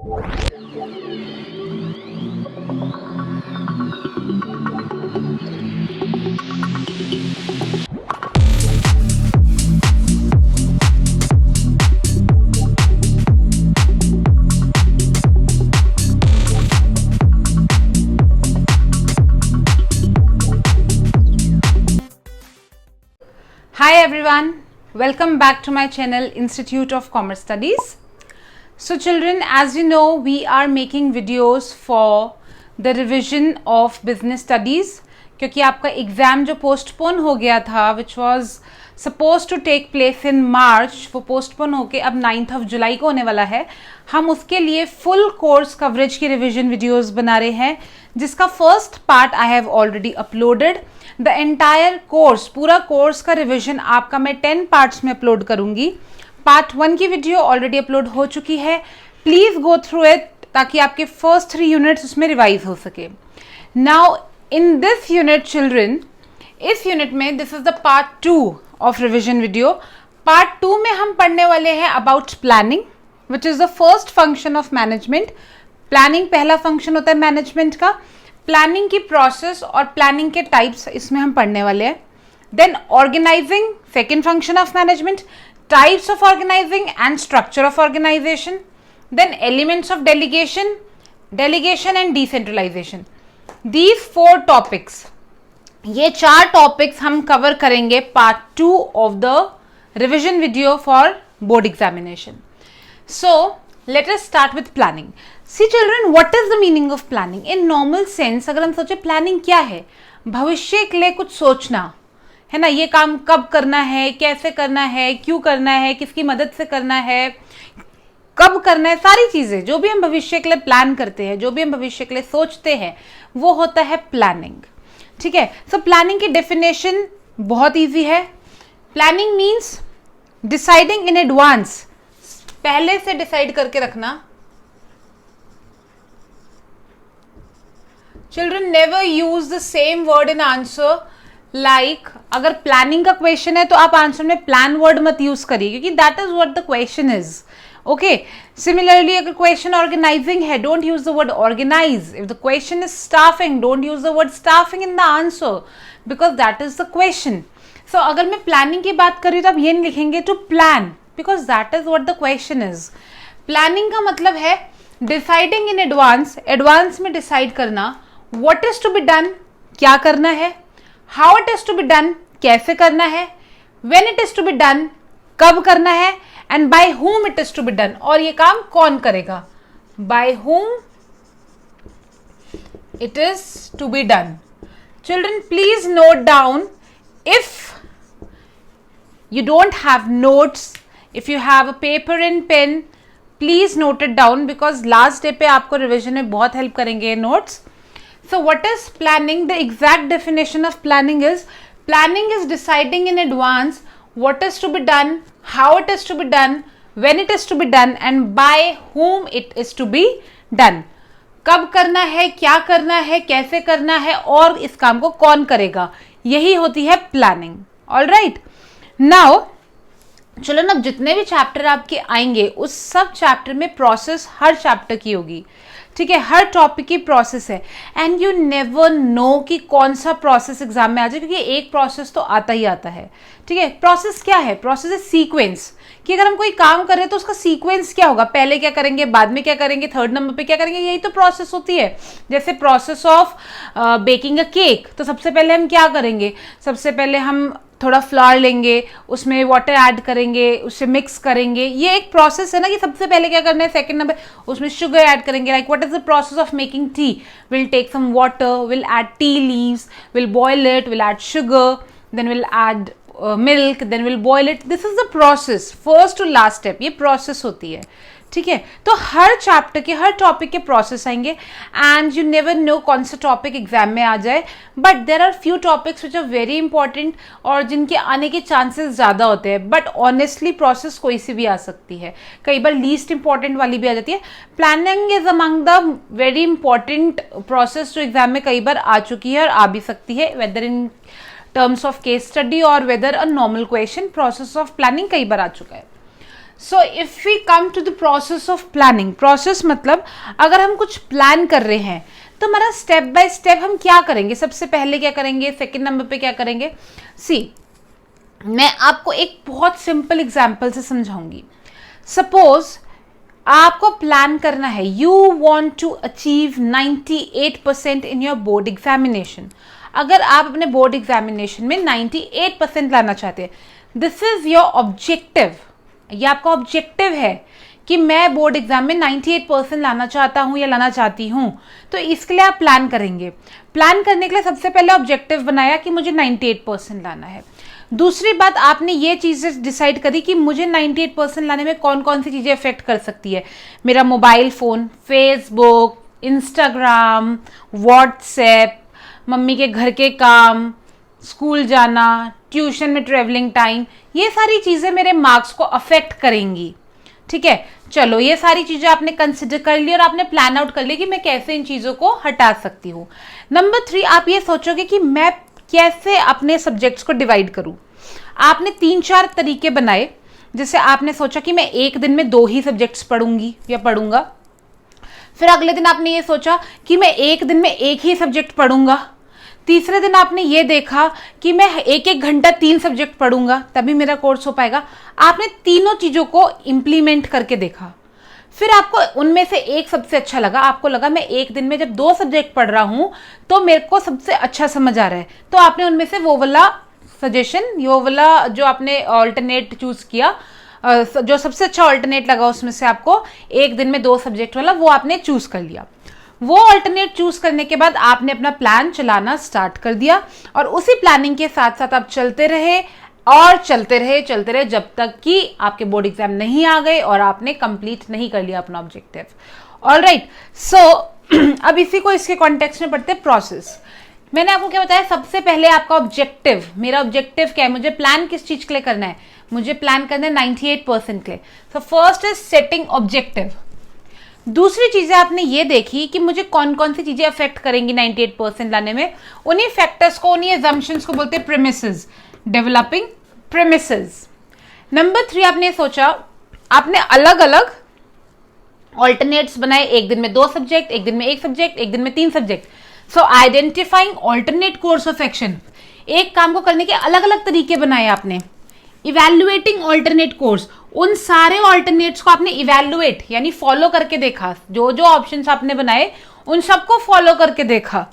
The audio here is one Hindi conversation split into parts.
Hi everyone, welcome back to my channel Institute of Commerce Studies. So children, as you know, we are making videos for the revision of business studies क्योंकि आपका एग्ज़ाम जो पोस्टपोन हो गया था which was supposed to take place in March, वो पोस्टपोन होके अब 9th of July को होने वाला है. हम उसके लिए फुल कोर्स कवरेज की रिविजन वीडियोस बना रहे हैं जिसका first part I have already uploaded. The entire course, पूरा कोर्स का रिविजन आपका मैं 10 पार्ट्स में अपलोड करूंगी. पार्ट 1 की वीडियो ऑलरेडी अपलोड हो चुकी है. प्लीज गो थ्रू इट ताकि आपके फर्स्ट 3 यूनिट्स उसमें रिवाइज हो सके. Now in this unit children, इस यूनिट में this is the part 2 of revision video. Part 2 में हम पढ़ने वाले हैं about planning which is the first function of management. Planning पहला फंक्शन होता है मैनेजमेंट का. प्लानिंग की प्रोसेस और प्लानिंग के टाइप्स इसमें हम पढ़ने वाले हैं. Then organising, second function of management, types of organising and structure of organisation. Then elements of delegation, delegation and decentralisation. These 4 topics, ये 4 टॉपिक्स हम कवर करेंगे part 2 of the revision video for board examination. So let us start with planning. See children, what is the meaning of planning? In normal sense, अगर हम सोचे प्लानिंग क्या है, भविष्य के लिए कुछ सोचना है ना. ये काम कब करना है, कैसे करना है, क्यों करना है, किसकी मदद से करना है, कब करना है, सारी चीजें जो भी हम भविष्य के लिए प्लान करते हैं, जो भी हम भविष्य के लिए सोचते हैं, वो होता है प्लानिंग. ठीक है. सो प्लानिंग की डेफिनेशन बहुत ईजी है. Planning means deciding in advance, पहले से डिसाइड करके रखना. Children never use the same word in answer. Like अगर प्लानिंग का क्वेश्चन है तो आप आंसर में प्लान वर्ड मत यूज करिए क्योंकि that is what the question is. Okay. Similarly अगर क्वेश्चन ऑर्गेनाइजिंग है, don't use the word organise. If the question is staffing, don't use the word staffing in the answer because that is the question. So अगर मैं प्लानिंग की बात करी तो आप ये नहीं लिखेंगे to plan because that is what the question is. Planning का मतलब है deciding in advance, advance में decide करना what is to be done, क्या करना है, how it is to be done, कैसे करना है, when it is to be done, कब करना है, and by whom it is to be done, और ये काम कौन करेगा, by whom it is to be done. Children, please note down. If you don't have notes, if you have a paper and pen, please note it down because last day पे आपको revision में बहुत help करेंगे notes. So what is planning? The exact definition of planning is deciding in advance what is to be done, how it is to be done, when it is to be done and by whom it is to be done. कब करना है, क्या करना है, कैसे करना है और इस काम को कौन करेगा, यही होती है प्लानिंग. ऑलराइट. नाउ चलो ना, जितने भी चैप्टर आपके आएंगे उस सब चैप्टर में प्रोसेस हर चैप्टर की होगी. ठीक है. हर टॉपिक की प्रोसेस है एंड यू नेवर नो कि कौन सा प्रोसेस एग्जाम में आ जाए क्योंकि एक प्रोसेस तो आता ही आता है. ठीक है. प्रोसेस क्या है? प्रोसेस है सीक्वेंस, कि अगर हम कोई काम कर रहे हैं तो उसका सीक्वेंस क्या होगा, पहले क्या करेंगे, बाद में क्या करेंगे, थर्ड नंबर पे क्या करेंगे, यही तो प्रोसेस होती है. जैसे process of baking a cake, तो सबसे पहले हम क्या करेंगे, सबसे पहले हम थोड़ा फ्लावर लेंगे, उसमें वाटर ऐड करेंगे, उससे मिक्स करेंगे. ये एक प्रोसेस है ना कि सबसे पहले क्या करना है, सेकंड नंबर उसमें शुगर ऐड करेंगे. Like what is the process of making tea, will take some water, will add tea leaves, will boil it, will add sugar, then will add milk, then will boil it. This is the process, first to last step, ये प्रोसेस होती है. ठीक है. तो हर चैप्टर के, हर टॉपिक के प्रोसेस आएंगे एंड यू नेवर नो कौन सा टॉपिक एग्जाम में आ जाए. But there are few topics which are very important और जिनके आने के चांसेस ज़्यादा होते हैं. बट ऑनेस्टली प्रोसेस कोई सी भी आ सकती है, कई बार लीस्ट इंपॉर्टेंट वाली भी आ जाती है. Planning is among the very important process जो एग्जाम में कई बार आ चुकी है और आ भी सकती है, whether in terms of case study और whether a normal question. Process of planning कई बार आ चुका है. So if we come to the process of planning, process मतलब अगर हम कुछ प्लान कर रहे हैं तो हमारा स्टेप बाय स्टेप हम क्या करेंगे, सबसे पहले क्या करेंगे, सेकंड नंबर पे क्या करेंगे। सी, मैं आपको एक बहुत सिंपल एग्जांपल से समझाऊंगी। सपोज आपको प्लान करना है, you want to achieve 98% in your board examination. अगर आप अपने बोर्ड एग्जामिनेशन में 98% लाना चाहते हैं, दिस इज योर ऑब्जेक्टिव, ये आपका ऑब्जेक्टिव है कि मैं बोर्ड एग्जाम में 98% लाना चाहता हूं या लाना चाहती हूं, तो इसके लिए आप प्लान करेंगे। प्लान करने के लिए सबसे पहले ऑब्जेक्टिव बनाया कि मुझे 98% लाना है। दूसरी बात, आपने ये चीज़ें डिसाइड करी कि मुझे 98% लाने में कौन कौन सी चीज़ें अफेक्ट कर सकती है। मेरा mobile phone, Facebook, Instagram, WhatsApp, mummy के घर के काम, स्कूल जाना, ट्यूशन में ट्रेवलिंग टाइम, ये सारी चीज़ें मेरे मार्क्स को अफेक्ट करेंगी। ठीक है, चलो ये सारी चीज़ें आपने कंसिडर कर ली और आपने प्लान आउट कर लिया कि मैं कैसे इन चीज़ों को हटा सकती हूँ। नंबर 3, आप ये सोचोगे कि मैं कैसे अपने सब्जेक्ट्स को डिवाइड करूं। आपने 3-4 तरीके बनाए। जैसे आपने सोचा कि मैं एक दिन में 2 ही सब्जेक्ट्स पढ़ूंगी या पढ़ूंगा। फिर अगले दिन आपने ये सोचा कि मैं एक दिन में 1 ही सब्जेक्ट पढ़ूंगा। तीसरे दिन आपने ये देखा कि मैं 1-1 घंटा 3 सब्जेक्ट पढ़ूंगा, तभी मेरा कोर्स हो पाएगा। आपने तीनों चीज़ों को इम्प्लीमेंट करके देखा। फिर आपको उनमें से एक सबसे अच्छा लगा, आपको लगा मैं एक दिन में जब 2 सब्जेक्ट पढ़ रहा हूं तो मेरे को सबसे अच्छा समझ आ रहा है, तो आपने उनमें से वो वाला सजेशन, वो वाला जो आपने ऑल्टरनेट चूज किया, जो सबसे अच्छा ऑल्टरनेट लगा उसमें से आपको एक दिन में 2 सब्जेक्ट वाला, वो आपने चूज कर लिया। वो ऑल्टरनेट चूज करने के बाद आपने अपना प्लान चलाना स्टार्ट कर दिया और उसी प्लानिंग के साथ साथ आप चलते रहे और चलते रहे जब तक कि आपके बोर्ड एग्जाम नहीं आ गए और आपने कंप्लीट नहीं कर लिया अपना ऑब्जेक्टिव। ऑलराइट, सो अब इसी को इसके कॉन्टेक्स्ट में पढ़ते हैं प्रोसेस। मैंने आपको क्या बताया, सबसे पहले आपका ऑब्जेक्टिव, मेरा ऑब्जेक्टिव क्या है, मुझे प्लान किस चीज के लिए करना है, मुझे प्लान करना है 98% के लिए। So first is setting objective. दूसरी चीजें आपने ये देखी कि मुझे कौन कौन सी चीजें अफेक्ट करेंगी 98% लाने में। उन्हीं फैक्टर्स को, उन्हीं एजम्पशंस को बोलते हैं प्रेमिसेस, डेवलपिंग प्रेमिसेस। नंबर 3, आपने सोचा, आपने अलग अलग ऑल्टरनेट्स बनाए, एक दिन में 2 सब्जेक्ट, एक दिन में 1 सब्जेक्ट, एक दिन में 3 subject. So identifying alternate course of action, एक काम को करने के अलग अलग तरीके बनाए आपने। इवैल्यूएटिंग ऑल्टरनेट कोर्स, उन सारे ऑल्टरनेट्स को आपने इवैल्यूएट यानी फॉलो करके देखा, जो जो ऑप्शंस आपने बनाए उन सबको फॉलो करके देखा।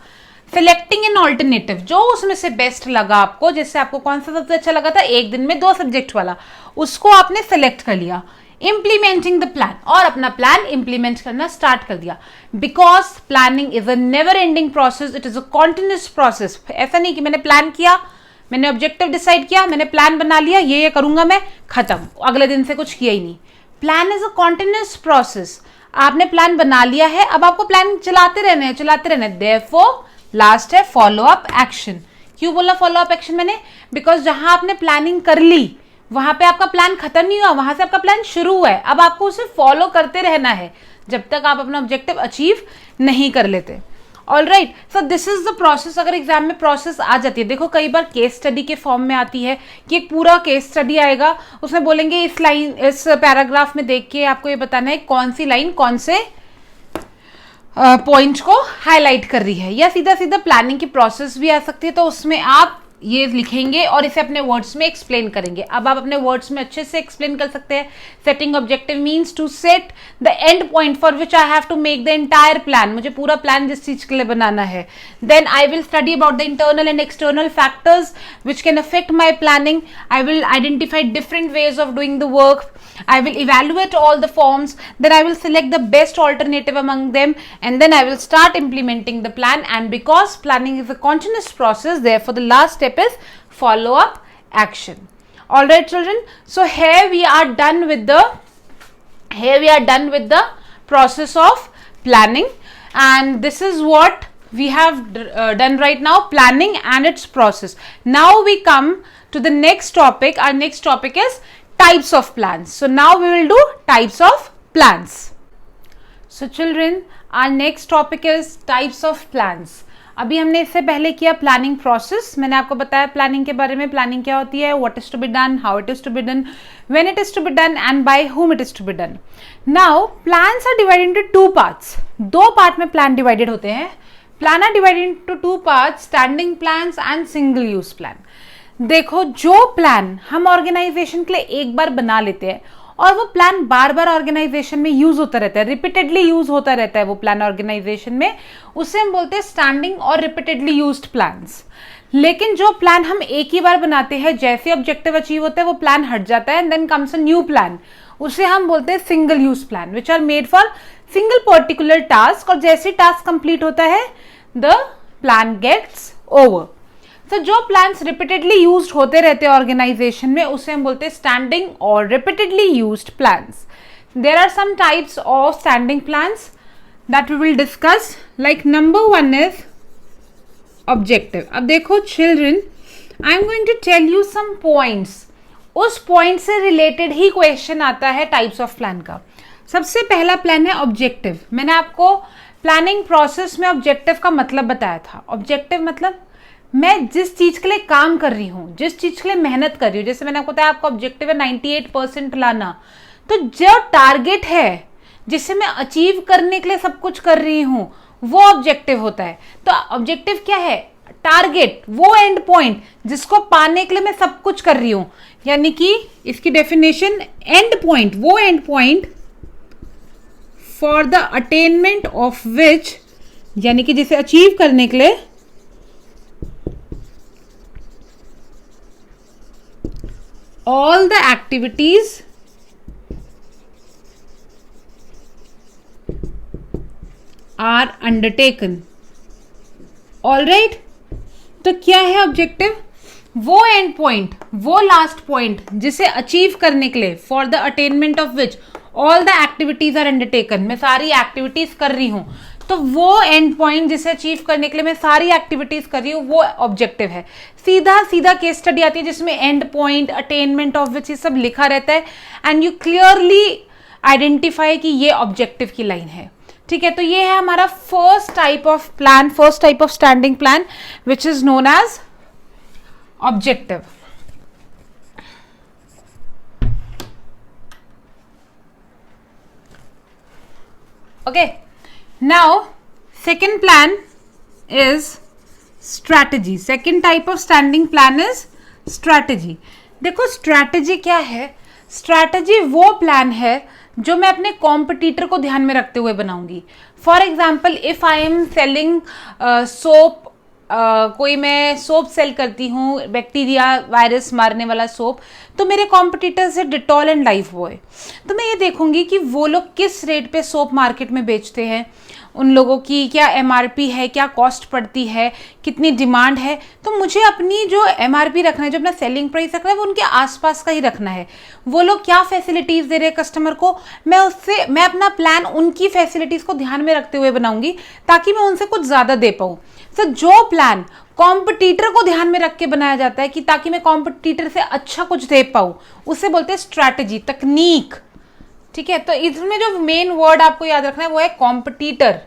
सिलेक्टिंग एन ऑल्टरनेटिव, जो उसमें से बेस्ट लगा आपको, जैसे आपको कौन सा सबसे अच्छा लगा था, एक दिन में 2 सब्जेक्ट वाला, उसको आपने सेलेक्ट कर लिया। इम्प्लीमेंटिंग द प्लान, और अपना प्लान इंप्लीमेंट करना स्टार्ट कर दिया। Because planning is a never ending process, it is a continuous process. ऐसा नहीं कि मैंने प्लान किया, मैंने ऑब्जेक्टिव डिसाइड किया, मैंने प्लान बना लिया, ये करूंगा मैं, खत्म, अगले दिन से कुछ किया ही नहीं। Plan is a continuous process. आपने प्लान बना लिया है, अब आपको प्लान चलाते रहना है। देयरफॉर लास्ट है फॉलो अप एक्शन। क्यों बोला फॉलो अप एक्शन मैंने, बिकॉज जहां आपने प्लानिंग कर ली वहां पे आपका प्लान खत्म नहीं हुआ, वहां से आपका प्लान शुरू हुआ है। अब आपको उसे फॉलो करते रहना है जब तक आप अपना ऑब्जेक्टिव अचीव नहीं कर लेते। Alright, so this is the process. अगर एग्जाम में प्रोसेस आ जाती है, देखो कई बार केस स्टडी के फॉर्म में आती है कि एक पूरा केस स्टडी आएगा, उसमें बोलेंगे इस लाइन, इस पैराग्राफ में देख के आपको ये बताना है कौन सी लाइन कौन से पॉइंट को हाईलाइट कर रही है, या सीधा सीधा प्लानिंग की प्रोसेस भी आ सकती है, तो उसमें आप ये लिखेंगे और इसे अपने वर्ड्स में एक्सप्लेन करेंगे। अब आप अपने वर्ड्स में अच्छे से एक्सप्लेन कर सकते हैं। Setting objective means to set the end point for which I have to make the entire plan, मुझे पूरा प्लान जिस चीज के लिए बनाना है। Then I will study about the internal and external factors which can affect my planning. I will identify different ways of doing the work. I will evaluate all the forms, then I will select the best alternative among them, and then I will start implementing the plan. And because planning is a continuous process, therefore the last step is follow up action. All right children, so here we are done with the process of planning, and this is what we have done right now, planning and its process. Now we come to the next topic. Our next topic is types of plans. So now we will do types of plans. So children, our next topic is types of plans. अभी हमने इससे पहले किया प्लानिंग प्रोसेस, मैंने आपको बताया प्लानिंग के बारे में, प्लानिंग क्या होती है, what is to be done, how it is to be done, when it is to be done and by whom it is to be done. Now plans are divided into 2 parts. 2 part में प्लान डिवाइडेड होते हैं. Plan are divided into 2 parts, standing plans and single use plan. देखो, जो प्लान हम ऑर्गेनाइजेशन के लिए एक बार बना लेते हैं और वो प्लान बार बार ऑर्गेनाइजेशन में यूज होता रहता है, रिपीटेडली यूज होता रहता है वो प्लान ऑर्गेनाइजेशन में, उसे हम बोलते हैं स्टैंडिंग और रिपीटेडली यूज्ड प्लान्स. लेकिन जो प्लान हम एक ही बार बनाते हैं, जैसे ऑब्जेक्टिव अचीव होता है वो प्लान हट जाता है and then comes a new plan, उसे हम बोलते हैं single use plan, which are made for single particular task. और जैसे टास्क कंप्लीट होता है द प्लान गेट्स ओवर. तो जो प्लान्स रिपीटेडली यूज्ड होते रहते हैं ऑर्गेनाइजेशन में, उसे हम बोलते हैं स्टैंडिंग और repeatedly used plans. There are some types of standing plans that we will discuss. Like number 1 is objective. अब देखो children, I am going to tell you some points. उस पॉइंट से रिलेटेड ही क्वेश्चन आता है टाइप्स ऑफ प्लान का. सबसे पहला प्लान है ऑब्जेक्टिव. मैंने आपको प्लानिंग प्रोसेस में ऑब्जेक्टिव का मतलब बताया था. ऑब्जेक्टिव मतलब मैं जिस चीज के लिए काम कर रही हूं, जिस चीज के लिए मेहनत कर रही हूं, जैसे मैंने आपको बताया आपका ऑब्जेक्टिव है 98% लाना, तो जो टारगेट है जिसे मैं अचीव करने के लिए सब कुछ कर रही हूं, वो ऑब्जेक्टिव होता है. तो ऑब्जेक्टिव क्या है? टारगेट, वो एंड पॉइंट जिसको पाने के लिए मैं सब कुछ कर रही हूं. यानी कि इसकी डेफिनेशन, एंड पॉइंट, वो end point for the attainment of विच, यानी कि जिसे अचीव करने के लिए all the activities are undertaken. All right? तो क्या है ऑब्जेक्टिव? वो एंड पॉइंट, वो लास्ट पॉइंट जिसे अचीव करने के लिए, for the attainment of which all the activities are undertaken, मैं सारी एक्टिविटीज कर रही हूं, तो वो एंड पॉइंट जिसे अचीव करने के लिए मैं सारी एक्टिविटीज कर रही हूँ, वो ऑब्जेक्टिव है. सीधा सीधा केस स्टडी आती है जिसमें एंड पॉइंट, अटेनमेंट ऑफ विच, ये सब लिखा रहता है एंड यू क्लियरली आइडेंटिफाई कि ये ऑब्जेक्टिव की लाइन है. ठीक है, तो ये है हमारा first type of plan, first type of standing plan which is known as objective. Okay, now second plan is strategy. Second type of standing plan is strategy. देखो strategy क्या है? strategy वो प्लान है जो मैं अपने कॉम्पिटिटर को ध्यान में रखते हुए बनाऊंगी. For example, if I am selling soap, कोई मैं सोप सेल करती हूँ, बैक्टीरिया वायरस मारने वाला सोप, तो मेरे कॉम्पिटिटर्स है डिटॉल एंड लाइफ बॉय. तो मैं ये देखूंगी कि वो लोग किस रेट पे सोप मार्केट में बेचते हैं, उन लोगों की क्या एमआरपी है, क्या कॉस्ट पड़ती है, कितनी डिमांड है. तो मुझे अपनी जो एमआरपी रखना है, जो अपना सेलिंग प्राइस रखना है, वो उनके आसपास का ही रखना है. वो लोग क्या फैसिलिटीज दे रहे हैं कस्टमर को, मैं अपना प्लान उनकी फैसिलिटीज को ध्यान में रखते हुए बनाऊंगी ताकि मैं उनसे कुछ ज्यादा दे पाऊं. तो जो प्लान कॉम्पिटिटर को ध्यान में रख के बनाया जाता है कि ताकि मैं कॉम्पिटिटर से अच्छा कुछ दे पाऊं, उसे बोलते हैं स्ट्रैटेजी, तकनीक. ठीक है, तो इसमें जो मेन वर्ड आपको याद रखना है वो है कॉम्पिटिटर.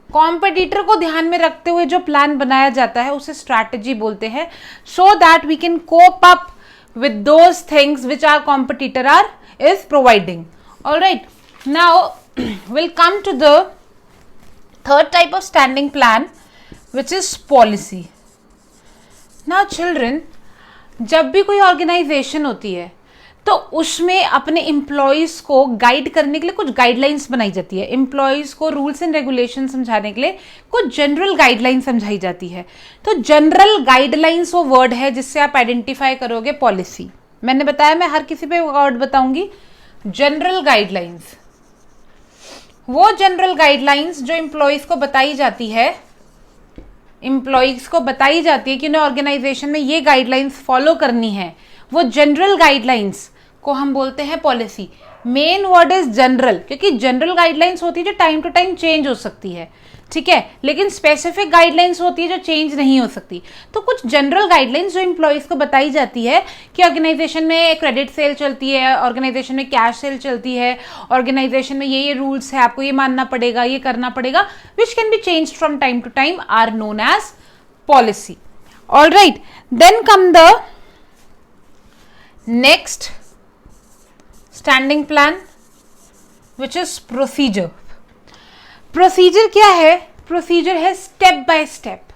कॉम्पिटिटर को ध्यान में रखते हुए जो प्लान बनाया जाता है उसे स्ट्रैटेजी बोलते हैं, so that we can cope up with those things which are competitor are is providing. Alright, now will come to the third type of standing plan which is policy. Now children, जब भी कोई ऑर्गेनाइजेशन होती है तो उसमें अपने एम्प्लॉयज को गाइड करने के लिए कुछ गाइडलाइंस बनाई जाती है. एम्प्लॉयज को रूल्स एंड रेगुलेशन समझाने के लिए कुछ जनरल गाइडलाइन समझाई जाती है. तो जनरल गाइडलाइंस वो वर्ड है जिससे आप आइडेंटिफाई करोगे पॉलिसी. मैंने बताया मैं हर किसी पे वर्ड बताऊंगी. जनरल गाइडलाइंस, वो जनरल गाइडलाइंस जो एम्प्लॉयज को बताई जाती है, एम्प्लॉयज को बताई जाती है कि उन्हें ऑर्गेनाइजेशन में ये गाइडलाइंस फॉलो करनी है, वो जनरल गाइडलाइंस को हम बोलते हैं policy. Main word is general, क्योंकि जनरल गाइडलाइंस होती है जो टाइम टू टाइम चेंज हो सकती है. ठीक है, लेकिन स्पेसिफिक गाइडलाइंस होती है जो चेंज नहीं हो सकती। तो कुछ जनरल गाइडलाइंस जो एम्प्लॉयज को बताई जाती है कि ऑर्गेनाइजेशन में क्रेडिट सेल चलती है, ऑर्गेनाइजेशन में कैश सेल चलती है, ऑर्गेनाइजेशन में ये रूल्स है, आपको ये मानना पड़ेगा, ये करना पड़ेगा, which can be change from time to time, are known as policy. All right, then come the next standing plan which is procedure. Procedure क्या है? प्रोसीजर है स्टेप बाय स्टेप।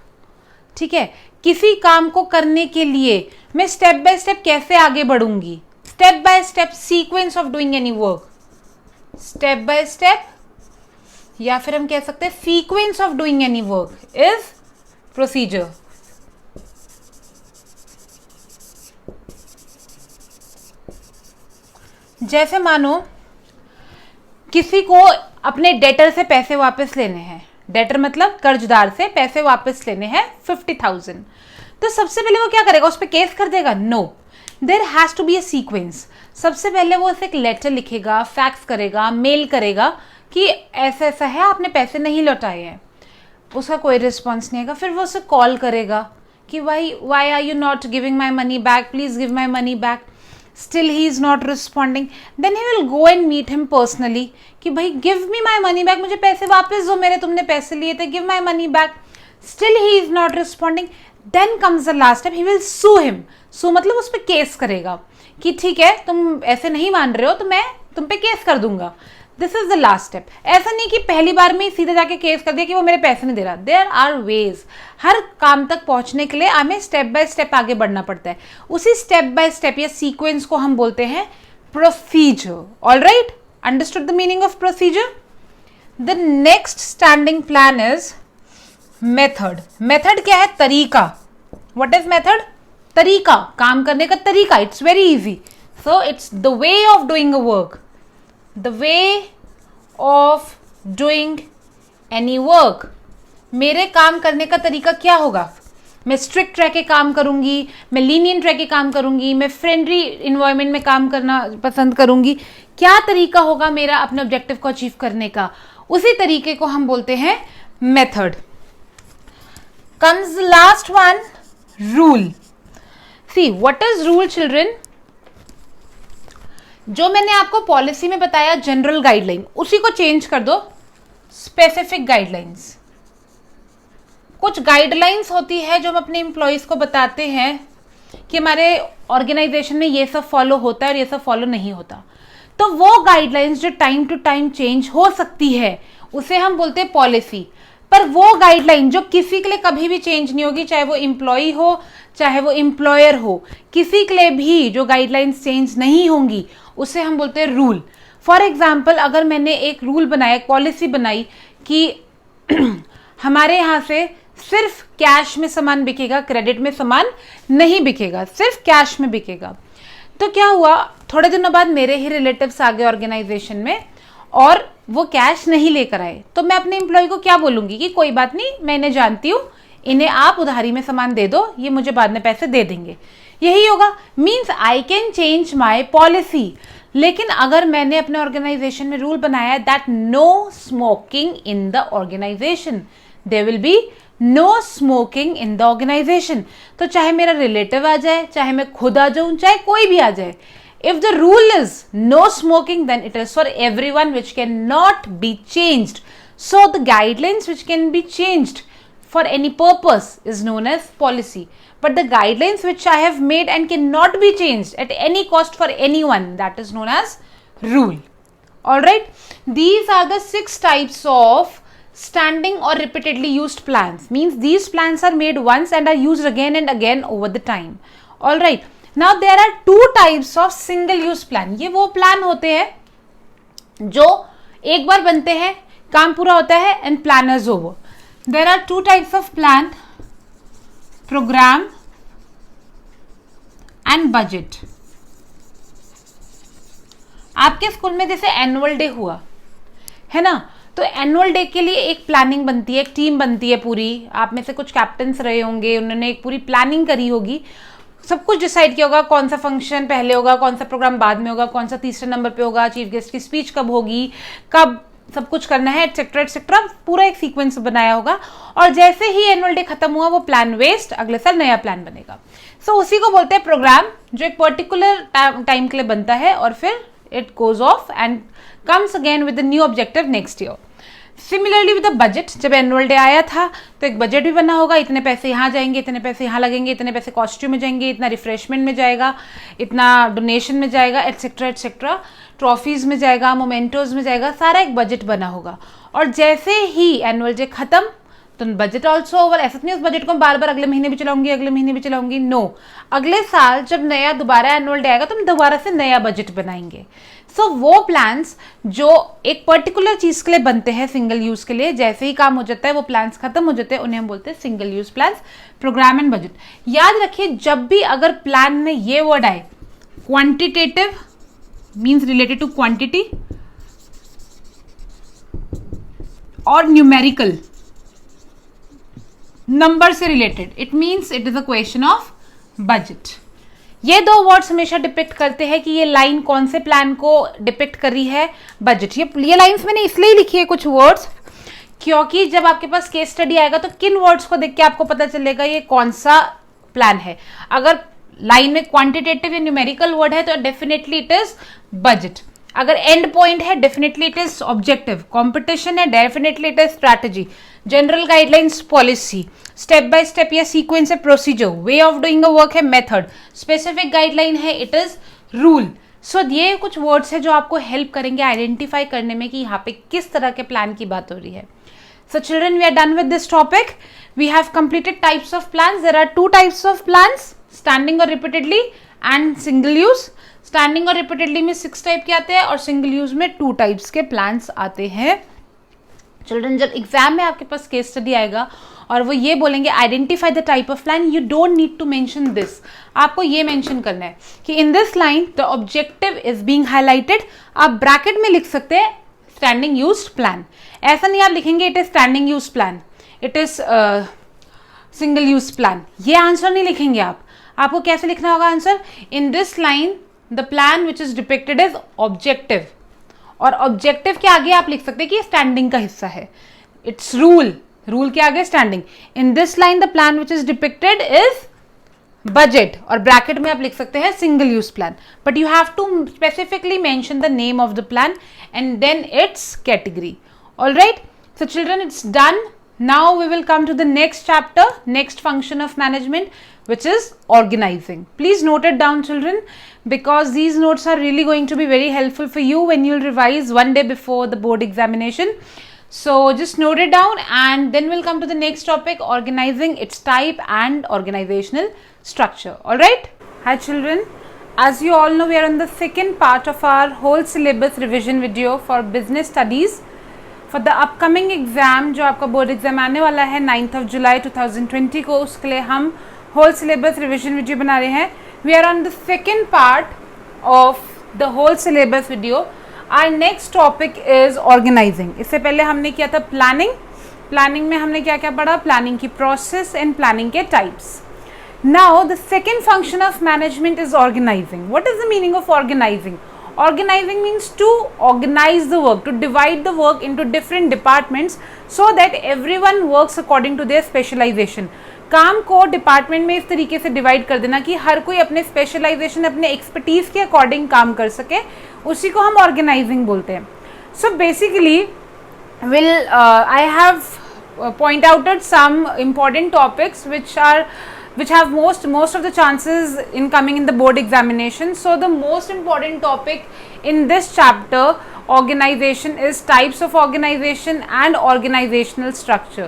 ठीक है, किसी काम को करने के लिए मैं स्टेप बाय स्टेप कैसे आगे बढ़ूंगी, step by step sequence of doing any work, step by step, या फिर हम कह सकते हैं sequence of doing any work is procedure. जैसे मानो किसी को अपने डेटर से पैसे वापस लेने हैं, डेटर मतलब कर्जदार से पैसे वापस लेने हैं 50,000, तो सबसे पहले वो क्या करेगा, उस पर केस कर देगा? No, there has to be a sequence. सबसे पहले वो उसे एक लेटर लिखेगा, फैक्स करेगा, मेल करेगा कि ऐसा ऐसा है, आपने पैसे नहीं लौटाए हैं। उसका कोई रिस्पॉन्स नहीं आएगा, फिर वो उसे कॉल करेगा कि why are you not giving my money back, please give my money back. Still he is not responding, then he will go and meet him personally कि भाई give me my money back, मुझे पैसे वापस दो, मेरे तुमने पैसे लिए थे, give my money back. Still he is not responding. Then comes the last step, he will sue him. Sue मतलब उस पर केस करेगा कि ठीक है तुम ऐसे नहीं मान रहे हो तो मैं तुम पे केस कर दूंगा। This is the last step. ऐसा नहीं कि पहली बार में ही सीधे जाके केस कर दिया कि वो मेरे पैसे नहीं दे रहा। देयर आर वेज, हर काम तक पहुंचने के लिए हमें स्टेप बाय स्टेप आगे बढ़ना पड़ता है। उसी स्टेप बाय स्टेप या सीक्वेंस को हम बोलते हैं procedure. All right, understood the meaning of procedure? The next standing plan is method. Method क्या है? तरीका। What is method? तरीका, काम करने का तरीका। It's very easy, so it's the way of doing a work, the way of doing any work। मेरे काम करने का तरीका क्या होगा? मैं स्ट्रिक्ट रह के काम करूंगी, मैं लीनियंट रह के काम करूंगी, मैं फ्रेंडली इन्वायरमेंट में काम करना पसंद करूंगी। क्या तरीका होगा मेरा अपने ऑब्जेक्टिव को अचीव करने का? उसी तरीके को हम बोलते हैं method. Comes last one, rule. See what is rule children? जो मैंने आपको पॉलिसी में बताया जनरल गाइडलाइन, उसी को चेंज कर दो स्पेसिफिक गाइडलाइंस। कुछ गाइडलाइंस होती है जो हम अपने एम्प्लॉयज को बताते हैं कि हमारे ऑर्गेनाइजेशन में ये सब फॉलो होता है और ये सब फॉलो नहीं होता। तो वो गाइडलाइंस जो टाइम टू टाइम चेंज हो सकती है उसे हम बोलते हैं पॉलिसी। पर वो गाइडलाइन जो किसी के लिए कभी भी चेंज नहीं होगी, चाहे वो एम्प्लॉय हो चाहे वो एम्प्लॉयर हो, किसी के लिए भी जो गाइडलाइंस चेंज नहीं होंगी उसे हम बोलते हैं रूल। फॉर एग्जाम्पल, अगर मैंने एक रूल बनाया, एक पॉलिसी बनाई कि हमारे यहाँ से सिर्फ कैश में सामान बिकेगा, क्रेडिट में सामान नहीं बिकेगा, सिर्फ कैश में बिकेगा। तो क्या हुआ, थोड़े दिनों बाद मेरे ही रिलेटिव्स आ गए ऑर्गेनाइजेशन में और वो कैश नहीं लेकर आए। तो मैं अपने एम्प्लॉय को क्या बोलूंगी कि कोई बात नहीं, मैं इन्हें जानती हूँ, इन्हें आप उधारी में सामान दे दो, ये मुझे बाद में पैसे दे देंगे। यही होगा, means I can change my policy. लेकिन अगर मैंने अपने ऑर्गेनाइजेशन में रूल बनाया that no smoking in the organisation, there will be no smoking in the organisation. तो चाहे मेरा रिलेटिव आ जाए, चाहे मैं खुद आ जाऊं, चाहे कोई भी आ जाए, if the rule is no smoking, then it is for everyone, which cannot be changed. So the guidelines which can be changed for any purpose is known as policy. But the guidelines which I have made and cannot be changed at any cost for anyone, that is known as rule. Alright, these are the 6 types of standing or repeatedly used plans. Means these plans are made once and are used again and again over the time. Alright, now there are 2 types of single use plan. ये वो प्लान होते हैं जो एक बार बनते हैं, काम पूरा होता है and plan is over. There are 2 types of plan, program and budget. आपके स्कूल में जैसे एनुअल डे हुआ है ना, तो एनुअल डे के लिए एक प्लानिंग बनती है, एक टीम बनती है पूरी। आप में से कुछ कैप्टन्स रहे होंगे, उन्होंने एक पूरी प्लानिंग करी होगी, सब कुछ डिसाइड किया होगा कौन सा फंक्शन पहले होगा, कौन सा प्रोग्राम बाद में होगा, कौन सा तीसरे नंबर पे होगा, चीफ गेस्ट की स्पीच कब होगी, कब सब कुछ करना है एटसेट्रा एटसेट्रा, पूरा एक सीक्वेंस बनाया होगा, और जैसे ही एनुअल डे खत्म हुआ वो प्लान वेस्ट, अगले साल नया प्लान बनेगा। सो उसी को बोलते हैं प्रोग्राम, जो एक पर्टिकुलर टाइम के लिए बनता है और फिर it goes off and comes again with the new objective next year. Similarly with the budget, जब एनुअल डे आया था तो एक बजट भी बना होगा, इतने पैसे यहाँ जाएंगे, इतने पैसे यहाँ लगेंगे, इतने पैसे कॉस्ट्यूम में जाएंगे, इतना रिफ्रेशमेंट में जाएगा, इतना डोनेशन में जाएगा, एटसेट्रा एटसेट्रा, ट्रॉफीज में जाएगा, मोमेंटोज में जाएगा, सारा एक बजट बना होगा। और जैसे ही एनुअल डे खत्म तो बजट ऑल्सो ओवर। ऐसा नहीं उस बजट को बार बार अगले महीने भी चलाऊंगी, अगले महीने भी चलाऊंगी, नो, अगले साल जब नया दोबारा एनुअल डे आएगा तो हम दोबारा से नया बजट बनाएंगे। सो वो प्लान्स जो एक पर्टिकुलर चीज के लिए बनते हैं सिंगल यूज के लिए, जैसे ही काम हो जाता है वो प्लान्स खत्म हो जाते हैं, उन्हें हम बोलते हैं single use plans, programme and budget. याद रखिए जब भी अगर प्लान में ये वर्ड आए, quantitative means related to quantity और न्यूमेरिकल नंबर से related, it means it is a question of budget. ये दो वर्ड्स हमेशा डिपिक्ट करते हैं कि ये लाइन कौन से प्लान को डिपिक्ट कर रही है, बजट। ये लाइंस मैंने इसलिए लिखी है कुछ वर्ड्स, क्योंकि जब आपके पास केस स्टडी आएगा तो किन वर्ड्स को देख के आपको पता चलेगा ये कौन सा प्लान है। अगर लाइन में क्वांटिटेटिव या न्यूमेरिकल वर्ड है तो डेफिनेटली इट इज बजट। अगर एंड पॉइंट है definitely it is objective, competition है definitely it is strategy, general guidelines policy, step by step या सीक्वेंस है procedure, way of doing a work है मेथड, स्पेसिफिक गाइडलाइन है इट इज रूल। सो ये कुछ वर्ड्स है जो आपको हेल्प करेंगे आइडेंटिफाई करने में कि यहाँ पे किस तरह के प्लान की बात हो रही है। So children we are done with this topic, we have completed types of plans. There are two types of plans, standing और repeatedly and single use. Standing और रिपीटेडली में 6 टाइप के आते हैं और सिंगल यूज में 2 टाइप्स के प्लान्स आते हैं। चिल्ड्रन जब एग्जाम में आपके पास केस स्टडी आएगा और वो ये बोलेंगे identify the type of plan, you don't need to mention this, आपको ये मेंशन करना है कि in this line the objective is being highlighted. आप ब्रैकेट में लिख सकते हैं स्टैंडिंग यूज्ड प्लान, ऐसा नहीं आप लिखेंगे it is standing use plan, it is single use plan, ये आंसर नहीं लिखेंगे आप। आपको कैसे लिखना होगा answer, in this line the plan which is depicted is objective, और ऑब्जेक्टिव के आगे आप लिख सकते हैं कि स्टैंडिंग का हिस्सा है, इट्स रूल, रूल के आगे standing. In this line the plan which is depicted is budget, और ब्रैकेट में आप लिख सकते हैं single use plan, but you have to specifically mention the name of the plan and then its category. All right, so children it's done. Now we will come to the next chapter, next function of management, which is organizing. Please note it down children, because these notes are really going to be very helpful for you when you'll revise one day before the board examination. So just note it down and then we'll come to the next topic, organizing, its type and organizational structure. All right? Hi children, as you all know we are on the second part of our whole syllabus revision video for business studies. For the upcoming exam, जो आपका बोर्ड एग्जाम आने वाला है 9th of July 2020 को, उसके लिए हम होल सिलेबस रिविजन वीडियो बना रहे हैं। We are on the second part of the whole syllabus video. Our next topic is organizing. इससे पहले हमने किया था प्लानिंग। प्लानिंग में हमने क्या क्या पढ़ा, प्लानिंग की प्रोसेस एंड प्लानिंग के types. Now the second function of management is organizing. What is the meaning of organizing? Organizing means to organize the work, to divide the work into different departments so that everyone works according to their specialization. काम को डिपार्टमेंट में इस तरीके से डिवाइड कर देना कि हर कोई अपने स्पेशलाइजेशन, अपने एक्सपर्टीज के अकॉर्डिंग काम कर सके, उसी को हम ऑर्गेनाइजिंग बोलते हैं। So basically I have point outed some important topics which have most of the chances in coming in the board examination. So the most important topic in this chapter, organization, is types of organization and organizational structure.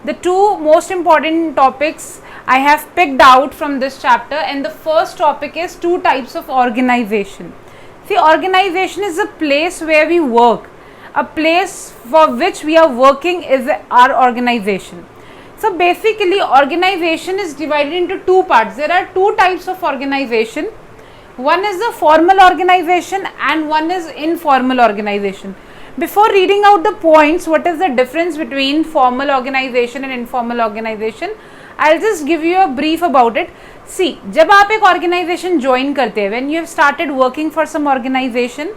The two most important topics I have picked out from this chapter, and the first topic is 2 types of organization. See, organization is a place where we work, a place for which we are working is our organization. So basically organization is divided into 2 parts. There are 2 types of organization. One is the formal organization and one is informal organization. Before reading out the points, what is the difference between formal organization and informal organization, I'll just give you a brief about it. See, जब आप एक organization join करते हैं, when you have started working for some organization,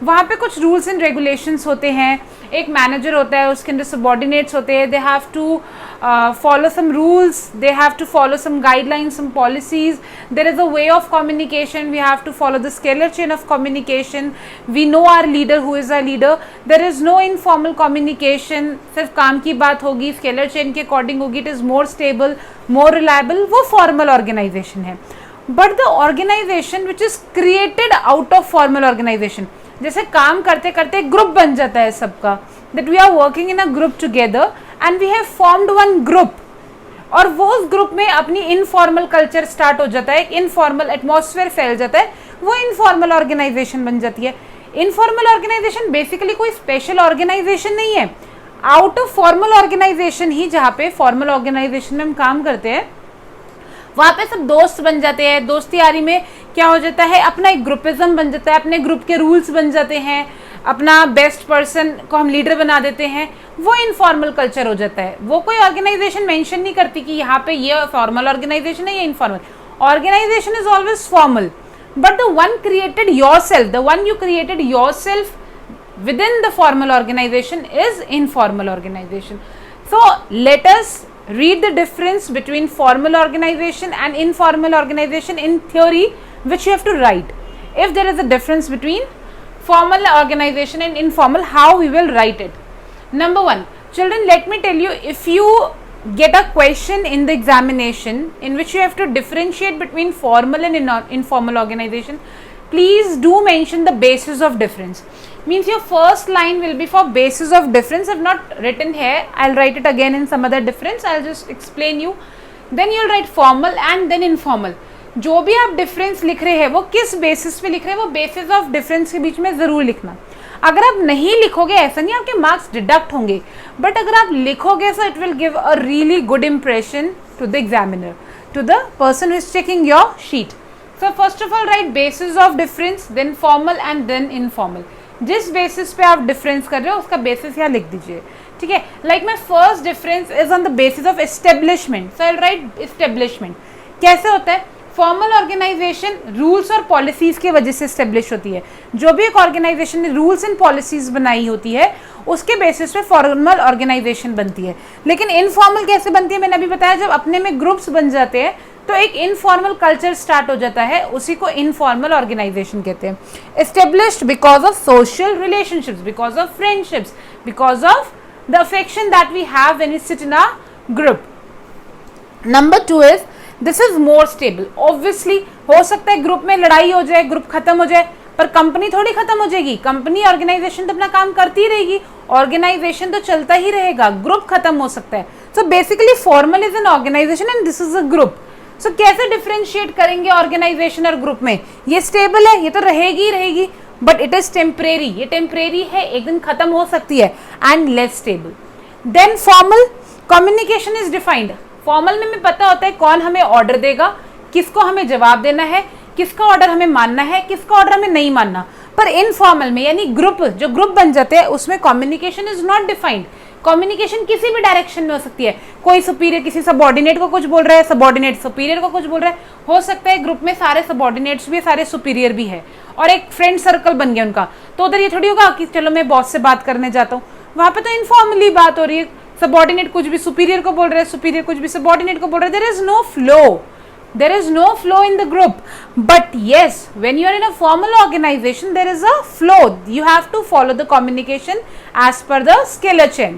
वहाँ पे कुछ रूल्स एंड रेगुलेशंस होते हैं, एक मैनेजर होता है, उसके अंदर सबॉर्डिनेट्स होते हैं, they have to follow some rules, they have to follow some guidelines, some policies, there is a way of communication, we have to follow the scalar chain of communication, we know our leader, who is our leader, there is no informal communication, सिर्फ काम की बात होगी, scalar chain के according होगी, it is more stable, more reliable, वो formal organization है. But the organization which is created out of formal organization, जैसे काम करते करते ग्रुप बन जाता है सबका, that we are working in a group together and we have formed one group, और वो उस ग्रुप में अपनी इनफॉर्मल कल्चर स्टार्ट हो जाता है, इनफॉर्मल एटमॉस्फेयर फैल जाता है, वो इनफॉर्मल ऑर्गेनाइजेशन बन जाती है. इनफॉर्मल ऑर्गेनाइजेशन बेसिकली कोई स्पेशल ऑर्गेनाइजेशन नहीं है, आउट ऑफ फॉर्मल ऑर्गेनाइजेशन ही, जहाँ पे फॉर्मल ऑर्गेनाइजेशन में हम काम करते हैं वहाँ पे सब दोस्त बन जाते हैं, दोस्ती यारी में क्या हो जाता है, अपना एक ग्रुपिज्म बन जाता है, अपने ग्रुप के रूल्स बन जाते हैं, अपना बेस्ट पर्सन को हम लीडर बना देते हैं, वो इनफॉर्मल कल्चर हो जाता है. वो कोई ऑर्गेनाइजेशन मेंशन नहीं करती कि यहाँ पे ये फॉर्मल ऑर्गेनाइजेशन है, ये informal organization is always formal, but the one created yourself, the one you created yourself within the formal organization is informal organization. So let us read the difference between formal organization and informal organization in theory, which you have to write. If there is a difference between formal organization and informal, how we will write it? Number one, children, let me tell you, if you get a question in the examination in which you have to differentiate between formal and informal organization, please do mention the basis of difference. Means your first line will be for basis of difference. I've not written here, I'll write it again in some other difference, I'll just explain you. Then you'll write formal and then informal. जो भी आप डिफरेंस लिख रहे हैं वो किस बेसिस पे लिख रहे हैं, वो बेसिस ऑफ डिफरेंस के बीच में जरूर लिखना. अगर आप नहीं लिखोगे ऐसा नहीं आपके मार्क्स डिडक्ट होंगे, बट अगर आप लिखोगे so it will give a really good impression to the examiner, to the person who is checking your sheet. So first of all write basis of difference, then formal and then informal. जिस बेसिस पे आप डिफरेंस कर रहे हो उसका बेसिस यहाँ लिख दीजिए, ठीक है. Like my first difference is on the basis of establishment, so I will write establishment. कैसे होता है, फॉर्मल ऑर्गेनाइजेशन रूल्स और पॉलिसीज की वजह से एस्टेब्लिश होती है. जो भी एक ऑर्गेनाइजेशन ने रूल्स एंड पॉलिसीज बनाई होती है उसके बेसिस पे फॉर्मल ऑर्गेनाइजेशन बनती है. लेकिन इनफॉर्मल कैसे बनती है, मैंने अभी बताया, जब अपने में ग्रुप्स बन जाते हैं तो एक इनफॉर्मल कल्चर स्टार्ट हो जाता है, उसी को इनफॉर्मल ऑर्गेनाइजेशन कहते हैं. Established because of social relationships, because of friendships, because of the affection that we have when we sit in a group. Number two is this is more stable. Obviously हो सकता है ग्रुप में लड़ाई हो जाए, ग्रुप खत्म हो जाए, पर कंपनी थोड़ी खत्म हो जाएगी. कंपनी ऑर्गेनाइजेशन तो अपना काम करती ही रहेगी, ऑर्गेनाइजेशन तो चलता ही रहेगा, ग्रुप खत्म हो सकता है. So basically formal is an organisation and this is a group. So कैसे डिफरेंशिएट करेंगे ऑर्गेनाइजेशन और ग्रुप में, ये स्टेबल है, ये तो रहेगी ही रहेगी, बट इट इज टेम्परेरी, ये टेम्परेरी है, एक दिन खत्म हो सकती है, and less stable. Then formal communication is defined. Formal में पता होता है कौन हमें ऑर्डर देगा, किसको हमें जवाब देना है, किसका ऑर्डर हमें मानना है, किसका ऑर्डर हमें नहीं मानना. पर इनफॉर्मल में यानी ग्रुप, जो ग्रुप बन जाते हैं उसमें communication is not defined. Communication किसी भी डायरेक्शन में हो सकती है. कोई सुपीरियर किसी सबऑर्डिनेट को कुछ बोल रहा है, सबऑर्डिनेट सुपीरियर को कुछ बोल रहा है. हो सकता है ग्रुप में सारे सबऑर्डिनेट्स भी, सारे सुपीरियर भी है, और एक फ्रेंड सर्कल बन गया उनका. तो उधर ये थोड़ी होगा कि चलो मैं बॉस से बात करने जाता हूँ, वहां पे तो इनफॉर्मली बात हो रही है. सबऑर्डिनेट कुछ भी सुपीरियर को बोल रहे हैं, सुपीरियर कुछ भी सबऑर्डिनेट को बोल रहे हैं. There is no flow, there is no flow in the group. But yes, when you are in a formal organization there is a flow, you have to follow the communication as per the scalar chain.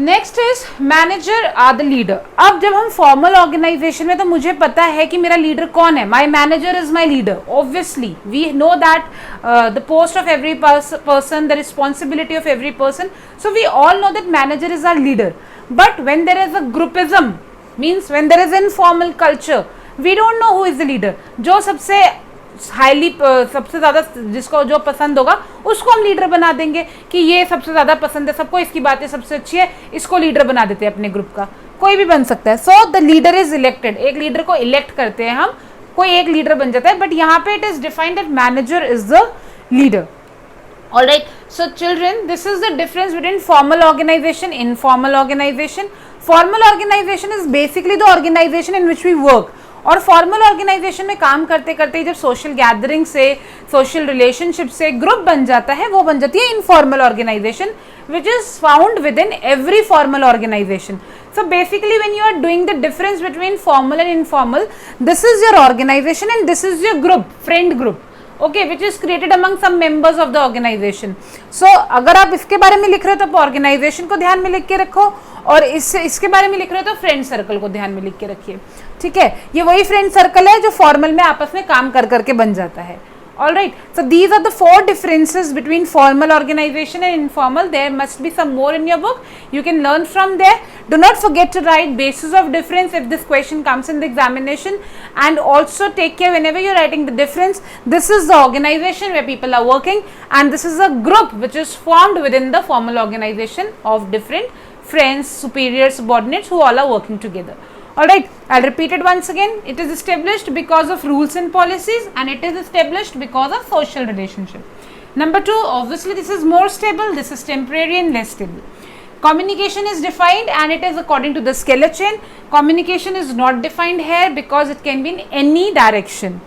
Next is manager are the leader. अब जब हम formal organization में, तो मुझे पता है कि मेरा leader कौन है. My manager is my leader. Obviously we know that the post of every person, the responsibility of every person, so we all know that manager is our leader. But when there is a groupism, means when there is informal culture, we don't know who is the leader. जो सबसे हाईली, सबसे ज़्यादा जिसको जो पसंद होगा उसको हम लीडर बना देंगे कि ये सबसे ज़्यादा पसंद है सबको, इसकी बातें सबसे अच्छी है, इसको लीडर बना देते हैं अपने ग्रुप का. कोई भी बन सकता है. So the leader is elected. एक लीडर को इलेक्ट करते हैं हम, कोई एक लीडर बन जाता है. बट यहाँ पे it is defined that manager is the leader. Alright, so children, this is the difference between formal organization, informal organization. Formal organization is basically the organization in which we work. और फॉर्मल ऑर्गेनाइजेशन में काम करते करते जब सोशल गैदरिंग से, सोशल रिलेशनशिप से ग्रुप बन जाता है, वो बन जाती है informal organization, which is found within every formal organization. So basically when you are doing the difference between formal and informal, this is your organization and this is your group, friend group, okay, which is created among some members of the organization. So अगर आप इसके बारे में लिख रहे हो तो ऑर्गेनाइजेशन को ध्यान में लिख के रखो, और इसके बारे में लिख रहे हो तो फ्रेंड सर्कल को ध्यान में लिख के रखिए, ठीक है। ये वही फ्रेंड सर्कल है जो फॉर्मल में आपस में काम कर करके बन जाता है। All right, so these are the 4 differences between formal organization and informal. There must be some more in your book. You can learn from there. Do not forget to write basis of difference if this question comes in the examination, and also take care whenever you're writing the difference. This is the organization where people are working, and this is a group which is formed within the formal organization of different friends, superiors, subordinates who all are working together. Alright, I'll repeat it once again. It is established because of rules and policies, and it is established because of social relationship. Number 2, obviously this is more stable, this is temporary and less stable. Communication is defined and it is according to the scalar chain. Communication is not defined here because it can be in any direction.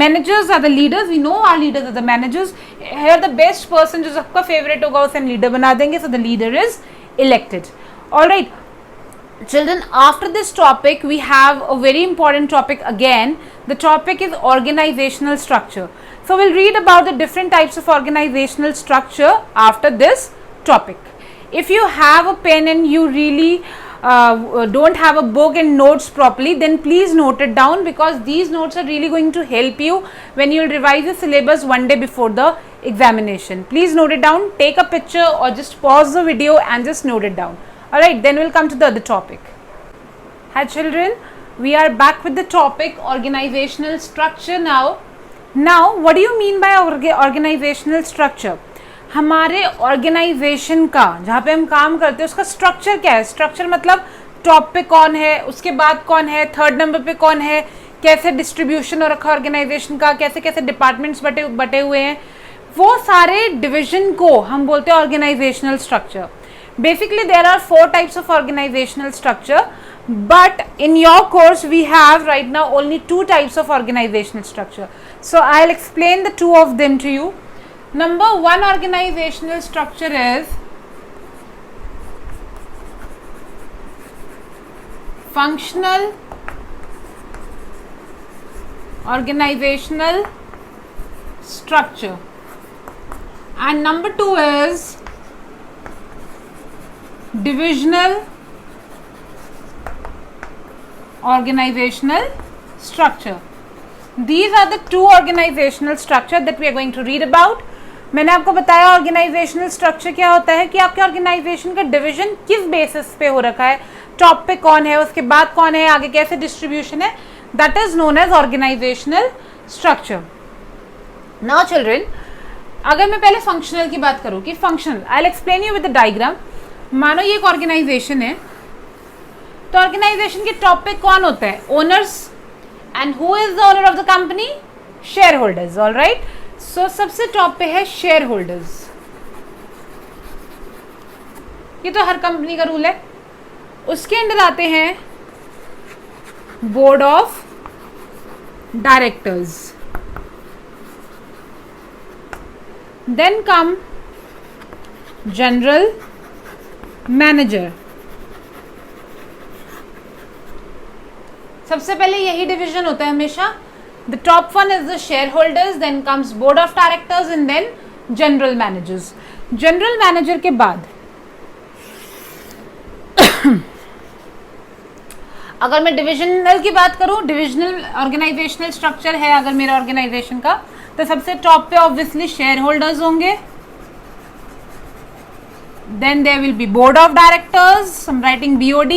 Managers are the leaders, we know our leaders are the managers. Here the best person जो सबका favorite होगा उसे हम leader बना देंगे, so the leader is elected. Alright. Children, after this topic we have a very important topic again. The topic is organizational structure. So we'll read about the different types of organizational structure after this topic. If you have a pen and you really don't have a book and notes properly, then please note it down, because these notes are really going to help you when you will revise the syllabus one day before the examination. Please note it down, take a picture or just pause the video and just note it down. Alright, then we'll come to the other topic. Hi children, we are back with the topic organizational structure now. Now, what do you mean by organizational structure? हमारे ऑर्गेनाइजेशन का, जहाँ पे हम काम करते हैं, उसका स्ट्रक्चर क्या है? स्ट्रक्चर मतलब टॉप पे कौन है, उसके बाद कौन है, थर्ड नंबर पे कौन है, कैसे डिस्ट्रीब्यूशन हो रखा है ऑर्गेनाइजेशन का, कैसे कैसे डिपार्टमेंट्स बटे हुए हैं, वो सारे डिविजन को हम बोलते हैं organizational structure. Basically there are 4 types of organizational structure, but in your course we have right now only 2 types of organizational structure. So I'll explain the 2 of them to you. Number 1 organizational structure is functional organizational structure, and number 2 is divisional organizational structure. These are the 2 organizational structure that we are going to read about. मैंने आपको बताया ऑर्गेनाइजेशनल स्ट्रक्चर क्या होता है, कि आपके ऑर्गेनाइजेशन का डिवीजन किस बेसिस पे हो रखा है, टॉप पे कौन है, उसके बाद कौन है, आगे कैसे डिस्ट्रीब्यूशन है, that is known as organizational structure. Now children, अगर मैं पहले फंक्शनल की बात करूँ कि functional, I will explain you with the diagram. मानो ये एक ऑर्गेनाइजेशन है, तो ऑर्गेनाइजेशन के टॉप पे कौन होता है? Owners. And who is the owner of the company? Shareholders. All right, so सबसे टॉप पे है शेयर होल्डर्स. ये तो हर कंपनी का रूल है. उसके अंदर आते हैं board of directors, then come general manager. सबसे पहले यही डिवीजन होता है हमेशा. The top one is the shareholders, then comes board of directors and then general managers. General manager के बाद अगर मैं डिविजनल की बात करूं, डिविजनल ऑर्गेनाइजेशनल स्ट्रक्चर है अगर मेरे ऑर्गेनाइजेशन का, तो सबसे टॉप पे ऑब्वियसली शेयर होल्डर्स होंगे. Then there will be board of directors, I'm writing BOD.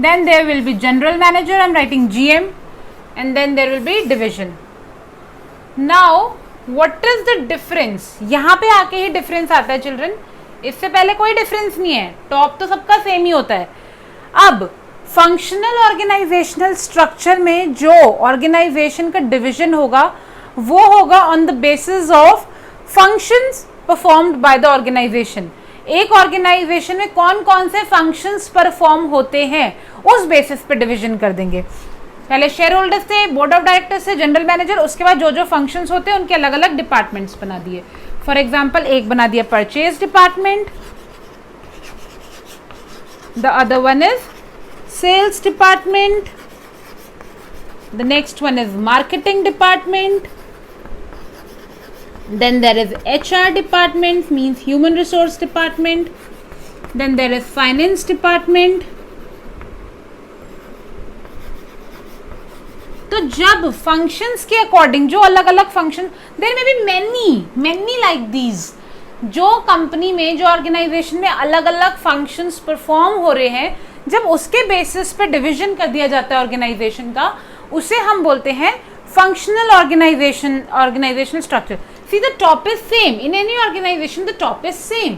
Then there will be general manager, I'm writing GM. And then there will be division. Now, what is the difference? यहाँ पे आके ही difference आता है children. इससे पहले कोई difference नहीं है. टॉप तो सबका सेम ही होता है. अब फंक्शनल ऑर्गेनाइजेशनल स्ट्रक्चर में जो ऑर्गेनाइजेशन का डिविजन होगा, वो होगा on the basis of functions performed by the organization. एक ऑर्गेनाइजेशन में कौन कौन से फंक्शंस परफॉर्म होते हैं, उस बेसिस पे डिवीजन कर देंगे. पहले शेयर होल्डर्स थे, बोर्ड ऑफ डायरेक्टर्स थे, जनरल मैनेजर, उसके बाद जो जो फंक्शंस होते हैं उनके अलग अलग डिपार्टमेंट्स बना दिए. फॉर एग्जाम्पल एक बना दिया purchase department, the other one is sales department, the next one is marketing department, then there is HR department, means human resource department, then there is finance department. तो जब फंक्शंस के अकॉर्डिंग जो अलग अलग function, there may be many like these, जो कंपनी में जो ऑर्गेनाइजेशन में अलग अलग फंक्शंस परफॉर्म हो रहे हैं, जब उसके बेसिस पे डिवीजन कर दिया जाता है ऑर्गेनाइजेशन का, उसे हम बोलते हैं functional organizational structure. See, the top is same in any organization, the top is same,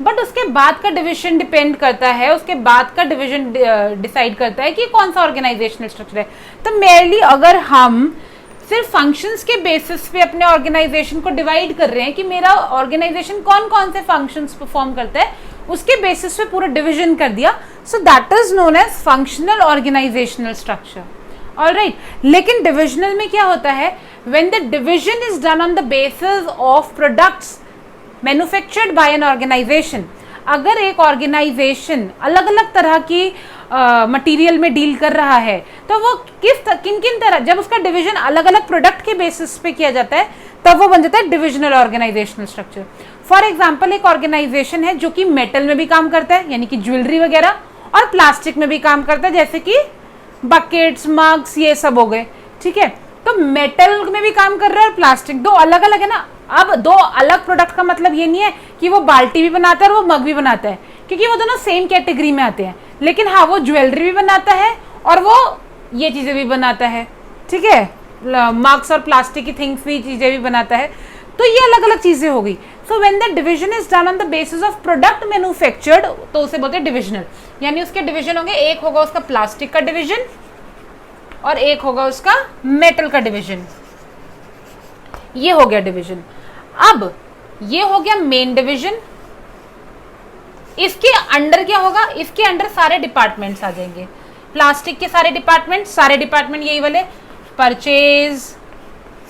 but उसके बाद का डिवीजन डिपेंड करता है, उसके बाद का डिवीजन डिसाइड करता है कि कौन सा ऑर्गेनाइजेशनल स्ट्रक्चर है. तो मेनली अगर हम सिर्फ फंक्शंस के बेसिस पे अपने ऑर्गेनाइजेशन को डिवाइड कर रहे हैं कि मेरा ऑर्गेनाइजेशन कौन कौन से फंक्शंस परफॉर्म करता है, उसके बेसिस पे पूरा डिवीजन कर दिया, so that is known as functional organizational structure. Alright, लेकिन डिविजनल में क्या होता है, when the division is done on the basis of products manufactured by an organization. अगर एक ऑर्गेनाइजेशन अलग अलग तरह की मटेरियल में डील कर रहा है, तो वो किन किन तरह, जब उसका डिवीजन अलग अलग प्रोडक्ट के बेसिस पे किया जाता है, तब वो बन जाता है divisional organizational structure. For example एक ऑर्गेनाइजेशन है जो कि मेटल में भी काम करता है, यानी कि ज्वेलरी वगैरह, और प्लास्टिक में भी काम करता है, जैसे कि बकेट्स, मग्स, ये सब हो गए. ठीक है, तो मेटल में भी काम कर रहा है और प्लास्टिक, दो अलग अलग है ना. अब दो अलग प्रोडक्ट का मतलब ये नहीं है कि वो बाल्टी भी बनाता है और वो मग भी बनाता है, क्योंकि वो दोनों सेम कैटेगरी में आते हैं. लेकिन हाँ, वो ज्वेलरी भी बनाता है और वो ये चीजें भी बनाता है. ठीक है, मग्स और प्लास्टिक की थिंग्स भी चीजें भी बनाता है. तो ये अलग अलग चीजें हो गई. So when the division is done on the basis of product manufactured, तो उसे बोलते हैं डिविजनल. यानी उसके डिवीजन होंगे, एक होगा उसका प्लास्टिक का डिवीजन और एक होगा उसका मेटल का डिवीजन. ये हो गया डिवीजन. अब ये हो गया मेन डिवीजन. इसके अंडर क्या होगा, इसके अंडर सारे डिपार्टमेंट्स आ जाएंगे. प्लास्टिक के सारे डिपार्टमेंट यही वाले, purchase,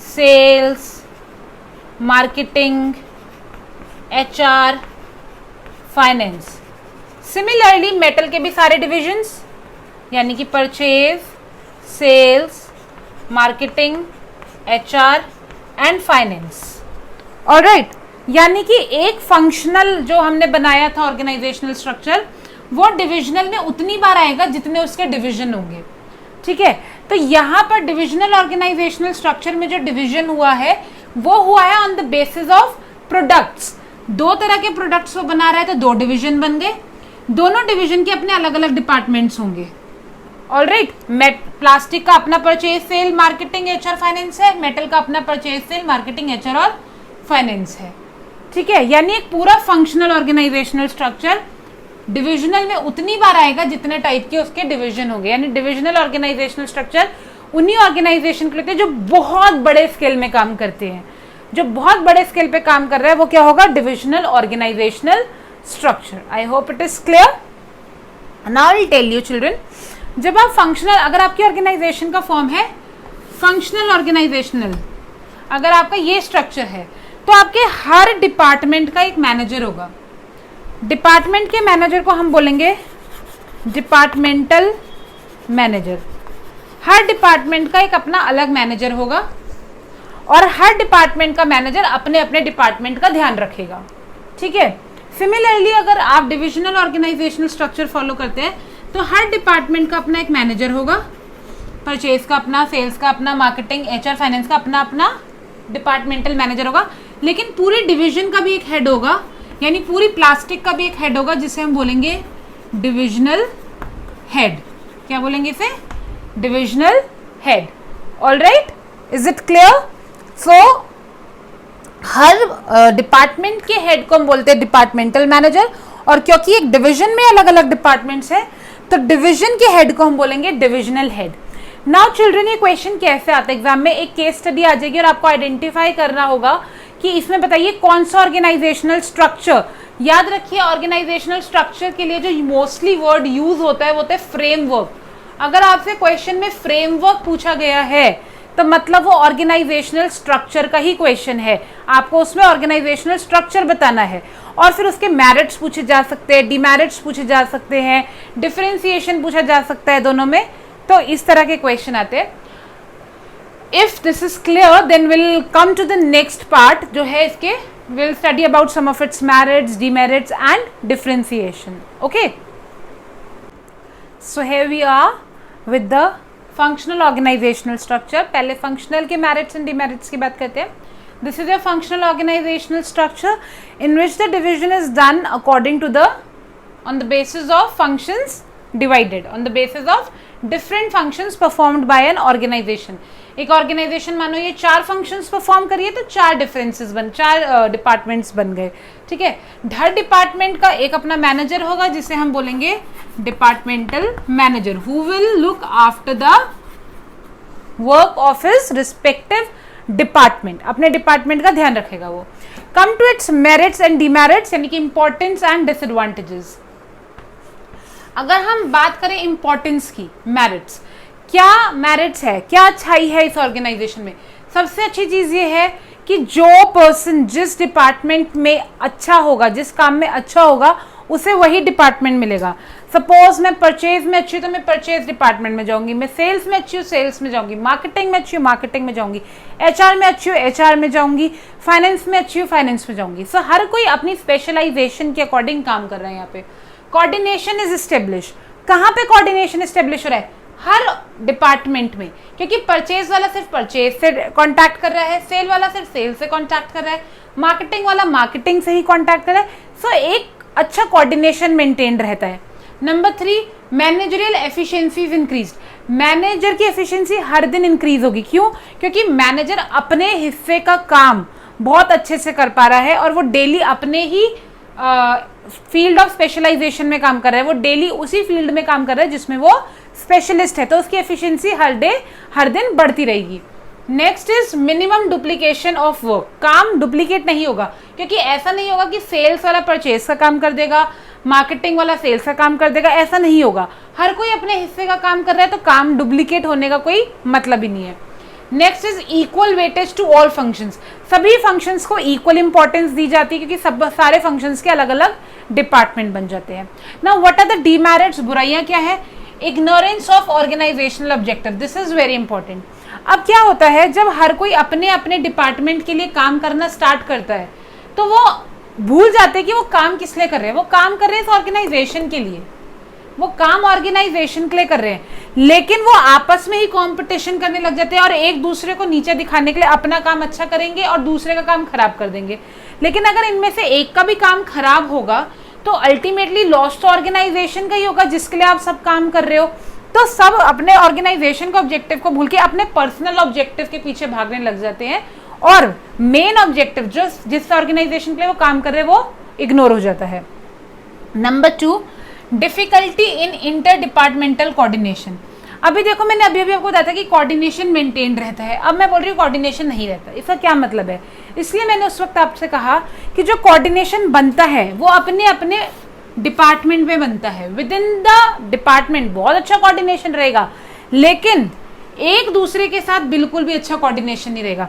sales, marketing, HR, finance. Similarly metal के भी सारे डिविजन्स, यानी कि purchase, sales, marketing, HR and finance. Alright, यानी कि एक फंक्शनल जो हमने बनाया था ऑर्गेनाइजेशनल स्ट्रक्चर, वो डिविजनल में उतनी बार आएगा जितने उसके डिवीजन होंगे. ठीक है, तो यहाँ पर डिविजनल ऑर्गेनाइजेशनल स्ट्रक्चर में जो डिवीजन हुआ है, वो हुआ है on the basis of products. दो तरह के प्रोडक्ट्स वो बना रहा है, तो दो डिवीजन बन गए. दोनों डिवीजन के अपने अलग अलग डिपार्टमेंट्स होंगे. ऑलराइट, प्लास्टिक का अपना purchase, sale, marketing, HR, finance है. मेटल का अपना परचेज, सेल, मार्केटिंग, HR और फाइनेंस है. ठीक है, यानी एक पूरा फंक्शनल ऑर्गेनाइजेशनल स्ट्रक्चर डिविजनल में उतनी बार आएगा जितने टाइप के उसके डिवीजन होंगे. यानी डिविजनल ऑर्गेनाइजेशनल स्ट्रक्चर उन्हीं ऑर्गेनाइजेशन के लिए जो बहुत बड़े स्केल में काम करते हैं. जो बहुत बड़े स्केल पे काम कर रहा है वो क्या होगा, divisional organizational structure. I hope it is clear. Now I will tell you children, जब आप फंक्शनल, अगर आपकी ऑर्गेनाइजेशन का फॉर्म है फंक्शनल ऑर्गेनाइजेशनल, अगर आपका ये स्ट्रक्चर है, तो आपके हर डिपार्टमेंट का एक मैनेजर होगा. डिपार्टमेंट के मैनेजर को हम बोलेंगे डिपार्टमेंटल मैनेजर. हर डिपार्टमेंट का एक अपना अलग मैनेजर होगा और हर डिपार्टमेंट का मैनेजर अपने अपने डिपार्टमेंट का ध्यान रखेगा. ठीक है, सिमिलरली अगर आप डिविजनल ऑर्गेनाइजेशनल स्ट्रक्चर फॉलो करते हैं, तो हर डिपार्टमेंट का अपना एक मैनेजर होगा. परचेज का अपना, सेल्स का अपना, मार्केटिंग, HR, फाइनेंस का अपना अपना डिपार्टमेंटल मैनेजर होगा. लेकिन पूरे डिवीजन का भी एक हेड होगा, यानी पूरी प्लास्टिक का भी एक हेड होगा, जिसे हम बोलेंगे डिविजनल हेड. क्या बोलेंगे इसे, divisional head. Alright, is it clear. So her department के हेड को हम बोलते हैं डिपार्टमेंटल मैनेजर. और क्योंकि एक डिवीजन में अलग अलग डिपार्टमेंट्स है, तो डिवीजन के हेड को हम बोलेंगे डिविजनल हेड. नाउ चिल्ड्रन, ये क्वेश्चन कैसे आता है एग्जाम में, एक केस स्टडी आ जाएगी और आपको आइडेंटिफाई करना होगा कि इसमें बताइए कौन सा ऑर्गेनाइजेशनल स्ट्रक्चर. याद रखिए, ऑर्गेनाइजेशनल स्ट्रक्चर के लिए जो मोस्टली वर्ड यूज होता है वो होता है फ्रेमवर्क. अगर आपसे क्वेश्चन में फ्रेमवर्क पूछा गया है तो मतलब वो ऑर्गेनाइजेशनल स्ट्रक्चर का ही क्वेश्चन है, आपको उसमें ऑर्गेनाइजेशनल स्ट्रक्चर बताना है। और फिर उसके मेरिट्स पूछे जा सकते हैं, डिमेरिट्स पूछे जा सकते हैं, डिफरेंशिएशन पूछा जा सकता है दोनों में, तो इस तरह के क्वेश्चन आते हैं। If this is clear then will come to the next part जो है इसके, will study about some of its merits, demerits and differentiation. Okay, so here we are with the functional organizational structure. पहले फंक्शनल के मेरिट्स एंड डिमेरिट्स की बात करते हैं। This is a functional organizational structure in which the division is done according to on the basis of functions divided, on the basis of different functions performed by an organization. एक ऑर्गेनाइजेशन मानो ये 4 फंक्शंस परफॉर्म करिए तो 4 डिपार्टमेंट्स बन गए, ठीक है। हर डिपार्टमेंट का एक अपना मैनेजर होगा जिसे हम बोलेंगे departmental manager, who will look after the work of his respective department, अपने डिपार्टमेंट का ध्यान रखेगा वो। Come to its merits and demerits, यानी कि इंपॉर्टेंस एंड डिसएडवांटेजेस। अगर हम बात करें इंपॉर्टेंस की, मेरिट्स, क्या मेरिट्स है, क्या अच्छाई है इस ऑर्गेनाइजेशन में? सबसे अच्छी चीज ये है कि जो पर्सन जिस डिपार्टमेंट में अच्छा होगा, जिस काम में अच्छा होगा, उसे वही डिपार्टमेंट मिलेगा। सपोज मैं परचेज में अच्छी हूँ तो मैं परचेज डिपार्टमेंट में जाऊंगी, मैं सेल्स में अच्छी हूँ सेल्स में जाऊंगी, मार्केटिंग में अच्छी हूँ मार्केटिंग में जाऊंगी, एचआर में अच्छी हूँ एचआर में जाऊंगी, फाइनेंस में अच्छी हूँ फाइनेंस में जाऊंगी। सो हर कोई अपनी स्पेशलाइजेशन के अकॉर्डिंग काम कर रहा है। यहाँ पे कोऑर्डिनेशन इज एस्टेब्लिश। कहाँ पे कोऑर्डिनेशन एस्टेब्लिश हो रहा है? हर डिपार्टमेंट में, क्योंकि परचेज वाला सिर्फ परचेज से कांटेक्ट कर रहा है, सेल वाला सिर्फ सेल से कांटेक्ट कर रहा है, मार्केटिंग वाला मार्केटिंग से ही कांटेक्ट कर रहा है। सो एक अच्छा कोऑर्डिनेशन मेंटेन रहता है। Number 3, managerial efficiency is increased. Manager की एफिशिएंसी हर दिन इंक्रीज होगी। क्यों? क्योंकि मैनेजर अपने हिस्से का काम बहुत अच्छे से कर पा रहा है और वो डेली अपने ही फील्ड ऑफ स्पेशलाइजेशन में काम कर रहा है, वो डेली उसी फील्ड में काम कर रहा है जिसमें वो स्पेशलिस्ट है, तो उसकी एफिशिएंसी हर दिन बढ़ती रहेगी। Next is minimum duplication of work. काम डुप्लीकेट नहीं होगा, क्योंकि ऐसा नहीं होगा कि सेल्स वाला परचेज का काम कर देगा, मार्केटिंग वाला सेल्स का काम कर देगा, ऐसा नहीं होगा। हर कोई अपने हिस्से का काम कर रहा है तो काम डुप्लीकेट होने का कोई मतलब ही नहीं है। Next is equal weightage to all functions. सभी फंक्शंस को इक्वल इंपॉर्टेंस दी जाती है, क्योंकि सारे फंक्शंस के अलग अलग डिपार्टमेंट बन जाते हैं। Now what are the demerits? बुराइयां क्या है? Ignorance of organizational objective, this is very important. अब क्या होता है, जब हर कोई अपने अपने डिपार्टमेंट के लिए काम करना स्टार्ट करता है तो वो भूल जाते हैं कि वो काम किस लिए कर रहे हैं। वो काम कर रहे हैं इस ऑर्गेनाइजेशन के लिए, वो काम ऑर्गेनाइजेशन के लिए कर रहे हैं, लेकिन वो आपस में ही कंपटीशन करने लग जाते हैं और एक दूसरे को नीचे दिखाने के लिए अपना काम अच्छा करेंगे और दूसरे का काम खराब कर देंगे। लेकिन अगर इनमें से एक का भी काम खराब होगा तो अल्टीमेटली लॉस तो ऑर्गेनाइजेशन का ही होगा जिसके लिए आप सब काम कर रहे हो। तो सब अपने ऑर्गेनाइजेशन के ऑब्जेक्टिव को भूल के अपने पर्सनल ऑब्जेक्टिव के पीछे भागने लग जाते हैं और मेन ऑब्जेक्टिव जो जिस ऑर्गेनाइजेशन के लिए वो काम कर रहे हैं वो इग्नोर हो जाता है। Number 2, difficulty in inter departmental coordination. अभी देखो, मैंने अभी आपको बताया था कि कोऑर्डिनेशन मेंटेन रहता है, अब मैं बोल रही हूँ कोऑर्डिनेशन नहीं रहता। इसका क्या मतलब है? इसलिए मैंने उस वक्त आपसे कहा कि जो कोऑर्डिनेशन बनता है वो अपने अपने डिपार्टमेंट में बनता है, विद इन द डिपार्टमेंट बहुत अच्छा कोऑर्डिनेशन रहेगा, लेकिन एक दूसरे के साथ बिल्कुल भी अच्छा कोऑर्डिनेशन नहीं रहेगा।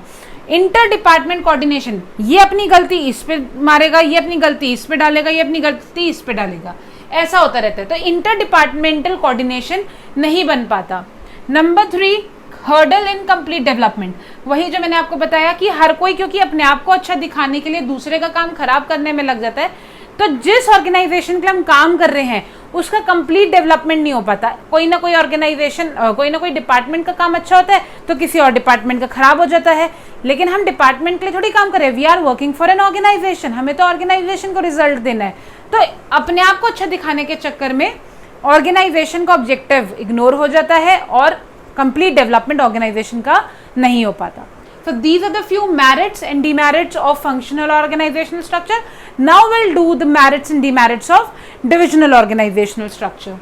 इंटर डिपार्टमेंट कोऑर्डिनेशन, ये अपनी गलती इस पे मारेगा, ये अपनी गलती इस पे डालेगा, ये अपनी गलती इस पे डालेगा, ऐसा होता रहता है, तो इंटर डिपार्टमेंटल कोऑर्डिनेशन नहीं बन पाता। Number 3, hurdle in complete development. वही जो मैंने आपको बताया कि हर कोई क्योंकि अपने आप को अच्छा दिखाने के लिए दूसरे का काम खराब करने में लग जाता है, तो जिस ऑर्गेनाइजेशन के लिए हम काम कर रहे हैं उसका कंप्लीट डेवलपमेंट नहीं हो पाता। कोई ना कोई ऑर्गेनाइजेशन, कोई ना कोई डिपार्टमेंट का काम अच्छा होता है तो किसी और डिपार्टमेंट का खराब हो जाता है, लेकिन हम डिपार्टमेंट के लिए थोड़ी काम कर रहे हैं, we are working for an organization, हमें तो ऑर्गेनाइजेशन को रिजल्ट देना है। तो अपने आप को अच्छा दिखाने के चक्कर में ऑर्गेनाइजेशन का ऑब्जेक्टिव इग्नोर हो जाता है और कंप्लीट डेवलपमेंट ऑर्गेनाइजेशन का नहीं हो पाता। So these are the few merits and demerits of functional organizational structure. Now we'll do the merits and demerits of divisional organizational structure.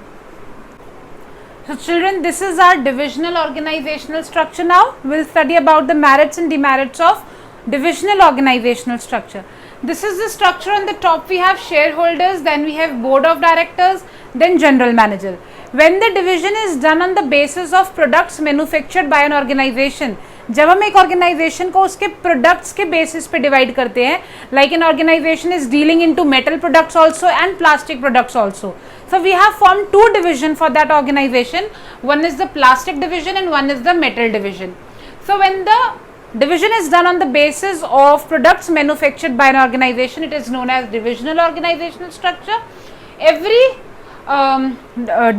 So children, this is our divisional organizational structure. Now we'll study about the merits and demerits of divisional organizational structure. This is the structure. On the top we have shareholders, then we have board of directors, then general manager. When the division is done on the basis of products manufactured by an organization, जब हम एक ऑर्गेनाइजेशन को उसके प्रोडक्ट्स के बेसिस पे डिवाइड करते हैं, like an organization is dealing into metal products also and plastic products also. So we have formed two division for that organization. One is the plastic division and one is the metal division. So when the division is done on the basis of products manufactured by an organization, it is known as divisional organizational structure. Every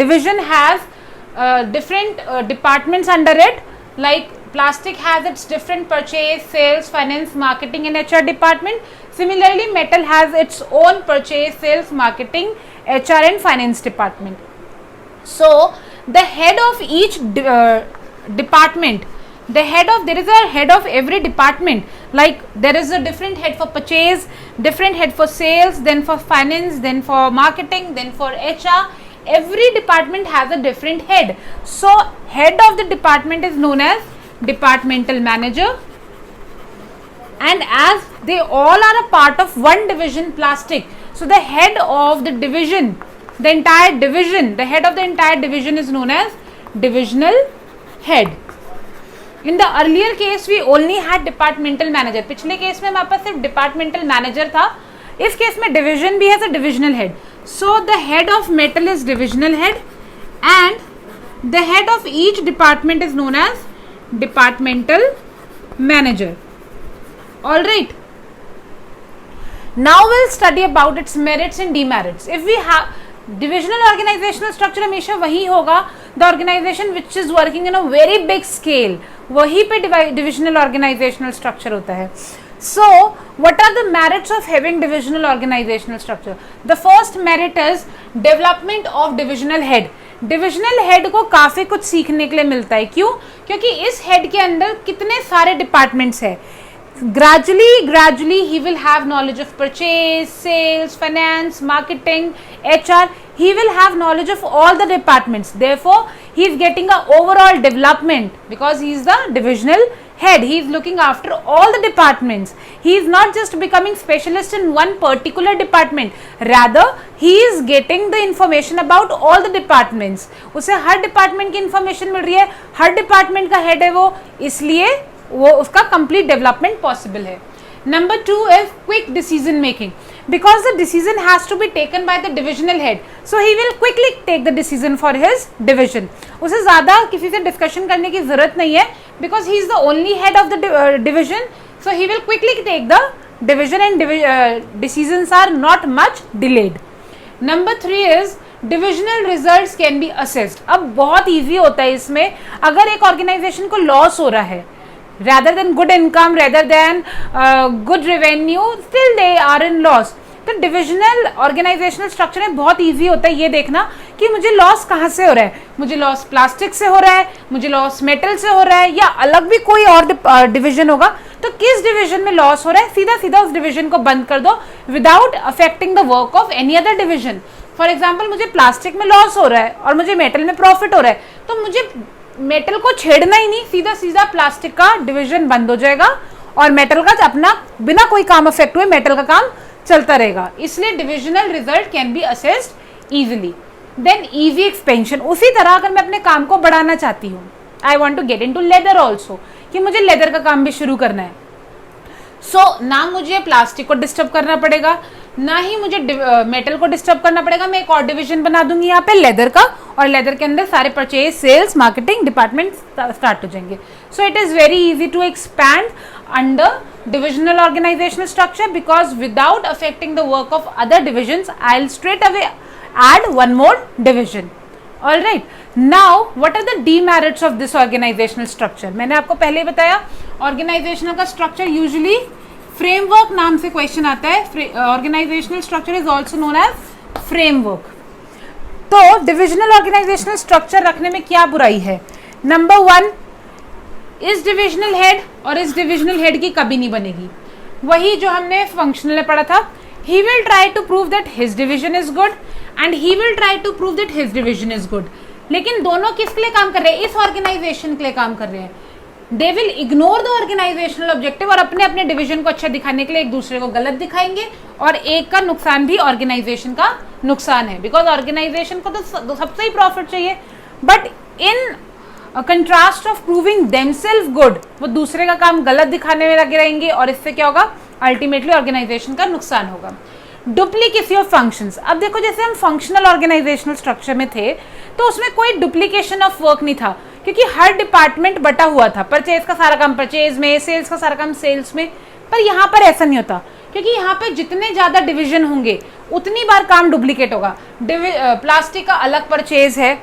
division has different departments under it, like plastic has its different purchase, sales, finance, marketing and HR department. Similarly, metal has its own purchase, sales, marketing, HR and finance department. So the head of each department, there is a head of every department, like there is a different head for purchase, different head for sales, then for finance, then for marketing, then for HR. Every department has a different head. So head of the department is known as departmental manager, and as they all are a part of one division, plastic, so the head of the division, the entire division, the head of the entire division is known as divisional head. In the earlier case we only had departmental manager. पिछले केस में हमारे पास सिर्फ departmental manager था. इस केस में division भी है, divisional head. So the head of metal is divisional head, and the head of each department is known as departmental manager. All right. Now we'll study about its merits and demerits. If we have divisional organizational structure, हमेशा वही होगा, the organization which is working in a very big scale, वही पे divisional organizational structure होता है. So what are the merits of having divisional organizational structure? The first merit is development of divisional head. Divisional head को काफ़ी कुछ सीखने के लिए मिलता है. क्यों? क्योंकि इस हेड के अंदर कितने सारे डिपार्टमेंट्स हैं. gradually he will have knowledge of purchase, sales, finance, marketing, HR. He will have knowledge of all the departments. Therefore he is getting a overall development because he is the divisional head. He is looking after all the departments. He is not just becoming specialist in one particular department, rather he is getting the information about all the departments. उसे हर department की information मिल रही है, हर department का head है वो, इसलिए वो उसका complete development possible है. Number 2 is quick decision making. Because the decision has to be taken by the divisional head, so he will quickly take the decision for his division. उसे ज़्यादा किसी से discussion करने की ज़रूरत नहीं है, because he is the only head of the division, so he will quickly take the division and decisions are not much delayed. Number 3 is divisional results can be assessed. अब बहुत easy होता है इसमें, अगर एक organization को loss हो रहा है, rather than good income, rather than good revenue, still they are in loss. तो डिविजनल ऑर्गेनाइजेशनल स्ट्रक्चर में बहुत इजी होता है ये देखना कि मुझे लॉस कहाँ से हो रहा है. मुझे लॉस प्लास्टिक से हो रहा है, मुझे लॉस मेटल से हो रहा है, या अलग भी कोई और डिवीजन होगा, तो किस डिवीजन में लॉस हो रहा है, सीधा सीधा उस डिवीजन को बंद कर दो without affecting the work of any other division. For example मुझे प्लास्टिक में लॉस हो रहा है और मुझे मेटल में प्रॉफिट हो रहा है, तो मुझे मेटल को छेड़ना ही नहीं, सीधा सीधा प्लास्टिक का डिवीजन बंद हो जाएगा और मेटल का अपना बिना कोई काम अफेक्ट हुए मेटल का काम चलता रहेगा. इसलिए divisional result can be assessed easily. Then easy expansion. उसी तरह अगर मैं अपने काम को बढ़ाना चाहती हूँ, I want to get into leather also, कि मुझे लेदर का काम भी शुरू करना है, सो ना मुझे प्लास्टिक को डिस्टर्ब करना पड़ेगा, ना ही मुझे मेटल को डिस्टर्ब करना पड़ेगा. मैं एक और डिवीजन बना दूंगी यहाँ पे लेदर का, और लेदर के अंदर सारे purchase, sales, marketing department start हो जाएंगे. So it is very easy to expand under divisional organizational structure, because without affecting the work of other divisions, I'll straight away add one more division. All right. Now, what are the demerits of this organizational structure? मैंने आपको पहले बताया organizational का structure usually framework नाम से question आता है. Organizational structure is also known as framework. तो divisional organizational structure रखने में क्या बुराई है? Number 1, इस डिविजनल हेड और इस डिविजनल हेड की कभी नहीं बनेगी. वही जो हमने फंक्शनल में पढ़ा था, he will try to prove that his division is good and he will try to prove that his division is good. लेकिन दोनों किसके लिए काम कर रहे हैं? इस ऑर्गेनाइजेशन के लिए काम कर रहे हैं. They will ignore the organizational objective और अपने अपने डिवीजन को अच्छा दिखाने के लिए एक दूसरे को गलत दिखाएंगे, और एक का नुकसान भी ऑर्गेनाइजेशन का नुकसान है, बिकॉज ऑर्गेनाइजेशन को तो सबसे ही प्रॉफिट चाहिए, but in contrast of proving themselves good, वो दूसरे का काम गलत दिखाने में लगे रहेंगे, और इससे क्या होगा, अल्टीमेटली ऑर्गेनाइजेशन का नुकसान होगा। डुप्लीकेसी ऑफ फंक्शंस, अब देखो जैसे हम फंक्शनल ऑर्गेनाइजेशनल स्ट्रक्चर में थे तो उसमें कोई डुप्लीकेशन ऑफ वर्क नहीं था, क्योंकि हर डिपार्टमेंट बटा हुआ था, परचेज का सारा काम परचेज में, सेल्स का सारा काम सेल्स में। पर यहाँ पर ऐसा नहीं होता, क्योंकि यहाँ पे जितने ज्यादा डिवीजन होंगे उतनी बार काम डुप्लीकेट होगा। प्लास्टिक का अलग परचेज है,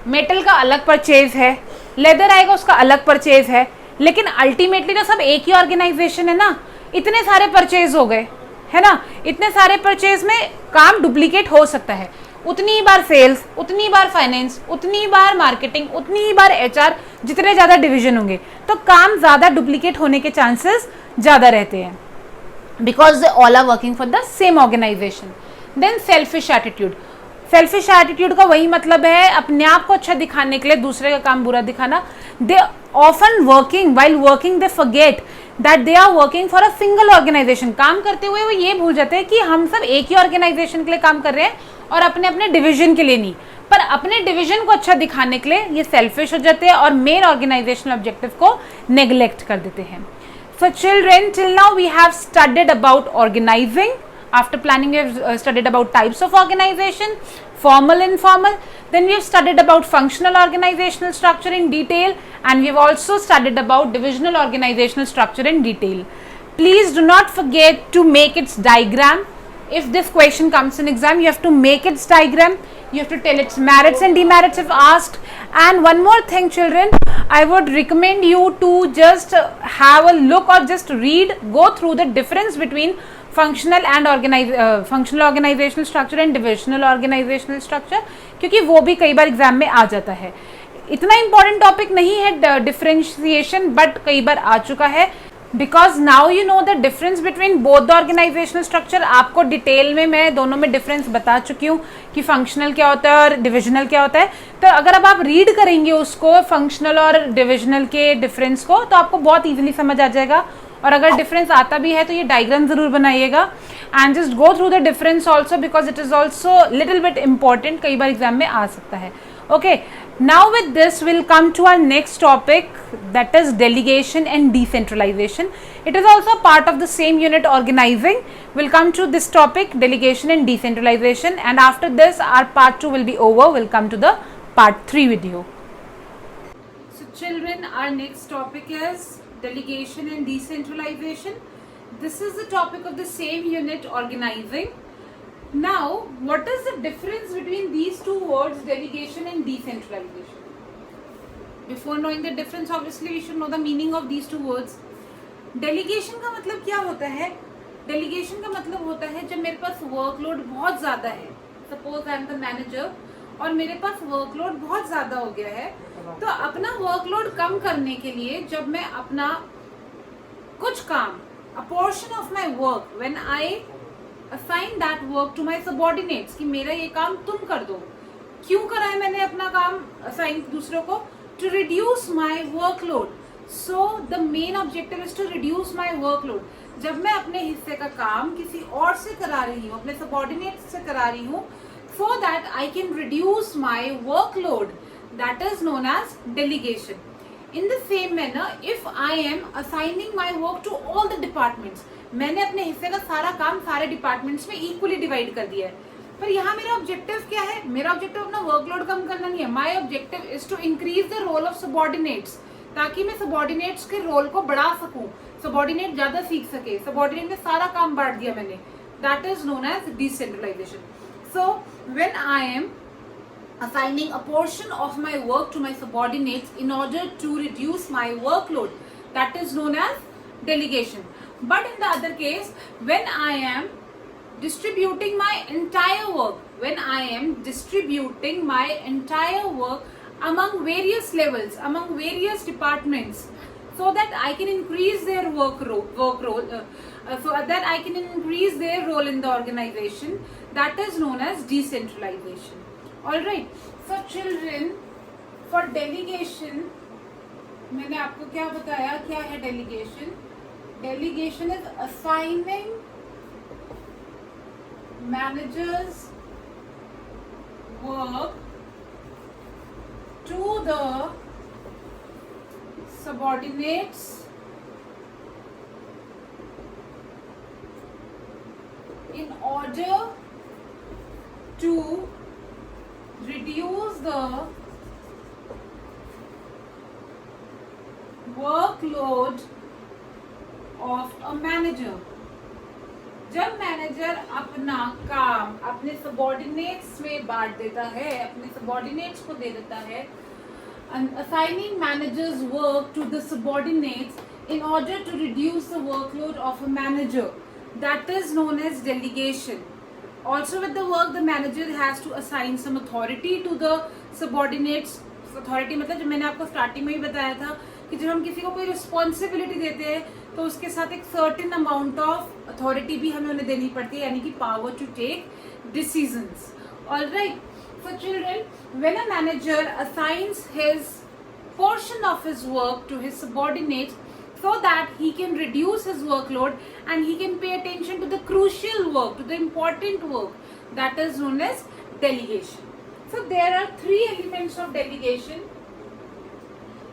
मेटल का अलग परचेज है, लेदर आएगा उसका अलग परचेज है, लेकिन अल्टीमेटली तो सब एक ही ऑर्गेनाइजेशन है ना, इतने सारे परचेज हो गए है ना, इतने सारे परचेज में काम डुप्लीकेट हो सकता है। उतनी ही बार सेल्स, उतनी बार फाइनेंस, उतनी बार मार्केटिंग, उतनी ही बार एचआर, जितने ज्यादा डिवीजन होंगे तो काम ज्यादा डुप्लीकेट होने के चांसेस ज्यादा रहते हैं, because they all are working for the same organization. Then selfish attitude, selfish attitude का वही मतलब है अपने आप को अच्छा दिखाने के लिए दूसरे का काम बुरा दिखाना। They often working, while working they forget that they are working for a single organization. काम करते हुए वो ये भूल जाते हैं कि हम सब एक ही ऑर्गेनाइजेशन के लिए काम कर रहे हैं और अपने अपने डिवीजन के लिए नहीं, पर अपने डिवीजन को अच्छा दिखाने के लिए ये सेल्फिश हो जाते हैं और मेन ऑर्गेनाइजेशनल ऑब्जेक्टिव को नेग्लेक्ट कर देते हैं। So children, till now we have studied about organizing. After planning, we have studied about types of organization, formal, informal. Then we have studied about functional organizational structure in detail, and we have also studied about divisional organizational structure in detail. Please do not forget to make its diagram. If this question comes in exam, you have to make its diagram. You have to tell its merits and demerits if asked. And one more thing, children, I would recommend you to just have a look or just read, go through the difference between functional and functional organizational structure and divisional organizational structure, क्योंकि वो भी कई बार एग्जाम में आ जाता है। इतना इंपॉर्टेंट टॉपिक नहीं है डिफरेंशिएशन, बट कई बार आ चुका है, because now you know the difference between both the organizational structure. आपको डिटेल में मैं दोनों में डिफरेंस बता चुकी हूँ कि फंक्शनल क्या होता है और डिविजनल क्या होता है। तो अगर अब आप रीड करेंगे उसको, फंक्शनल और डिविजनल के डिफरेंस को, तो आपको बहुत ईजिली समझ आ जाएगा। और अगर डिफरेंस आता भी है तो ये डायग्राम जरूर बनाइएगा, and just go through the difference also, because it is also little bit important, कई बार एग्जाम में आ सकता है। Okay, now with this we'll come to our next topic, that is delegation and decentralization. It is also part of the same unit, organizing. We'll come to this topic, delegation and decentralization, and after this our part 2 will be over. We'll come to the part 3 video. So children, our next topic is delegation and decentralization. This is the topic of the same unit, organizing. Now, what is the difference between these two words, delegation and decentralization? Before knowing the difference, obviously we should know the meaning of these two words. Delegation का मतलब क्या होता है? Delegation का मतलब होता है जब मेरे पास वर्कलोड बहुत ज़्यादा है, suppose I am the manager और मेरे पास वर्कलोड बहुत ज़्यादा हो गया है, तो अपना वर्कलोड कम करने के लिए जब मैं अपना कुछ काम, a portion of my work, when I assign that work to my subordinates, कि मेरा ये काम तुम कर दो। क्यों करा है मैंने अपना काम assign दूसरों को? To reduce my workload. So the main objective is to reduce my workload. जब मैं अपने हिस्से का काम किसी और से करा रही हूँ, अपने subordinates से करा रही हूँ, so that I can reduce my workload, that is known as delegation. In the same manner, if I am assigning my work to all the departments, मैंने अपने हिस्से का सारा काम सारे डिपार्टमेंट्स में इक्वली डिवाइड कर दिया है, पर यहाँ मेरा ऑब्जेक्टिव क्या है? मेरा ऑब्जेक्टिव अपना वर्कलोड कम करना नहीं है। My objective is to increase the role of subordinates, ताकि मैं सबॉर्डिनेट्स के रोल को बढ़ा सकूं, सबॉर्डिनेट ज्यादा सीख सके। सबॉर्डिनेट में सारा काम बांट दिया मैंने, that is known as decentralization. So when I am assigning a portion of my work to my subordinates in order to reduce my workload, that is known as delegation. But in the other case, when I am distributing my entire work, when I am distributing my entire work among various levels, among various departments, so that I can increase their work role, so that I can increase their role in the organization, that is known as decentralization. All right. So children, for delegation, मैंने आपको क्या बताया, क्या है delegation? Delegation is assigning managers work to the subordinates in order to reduce the workload of a manager. जब मैनेजर अपना काम अपने सबॉर्डिनेट्स में बांट देता है, अपने सबॉर्डिनेट्स को दे देता है, assigning managers work to the subordinates in order to reduce the workload of a manager, that is known as delegation. Also with the work, the manager has to assign some authority to the subordinates. Authority मतलब जो मैंने आपको स्टार्टिंग में ही बताया था कि जब हम किसी को कोई रिस्पॉन्सिबिलिटी देते हैं तो उसके साथ एक सर्टेन अमाउंट ऑफ अथॉरिटी भी हमें उन्हें देनी पड़ती है, यानी कि power to take decisions. Alright, for children, when a manager assigns his portion of his work to his subordinates so that he can reduce his workload and he can pay attention to the crucial work, to the important work, that is known as delegation. So there are three elements of delegation.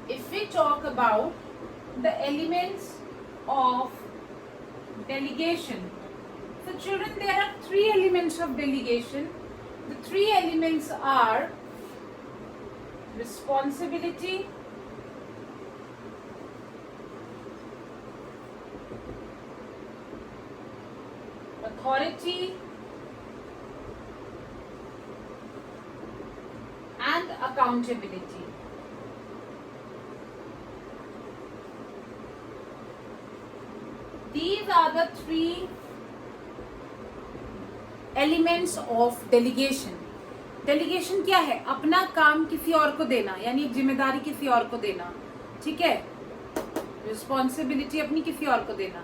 If we talk about the elements of delegation, so children, there are three elements of delegation. The three elements are responsibility, authority, and accountability. These are the three elements of delegation. Delegation क्या है? अपना काम किसी और को देना, यानी जिम्मेदारी किसी और को देना. ठीक है, रिस्पॉन्सिबिलिटी अपनी किसी और को देना.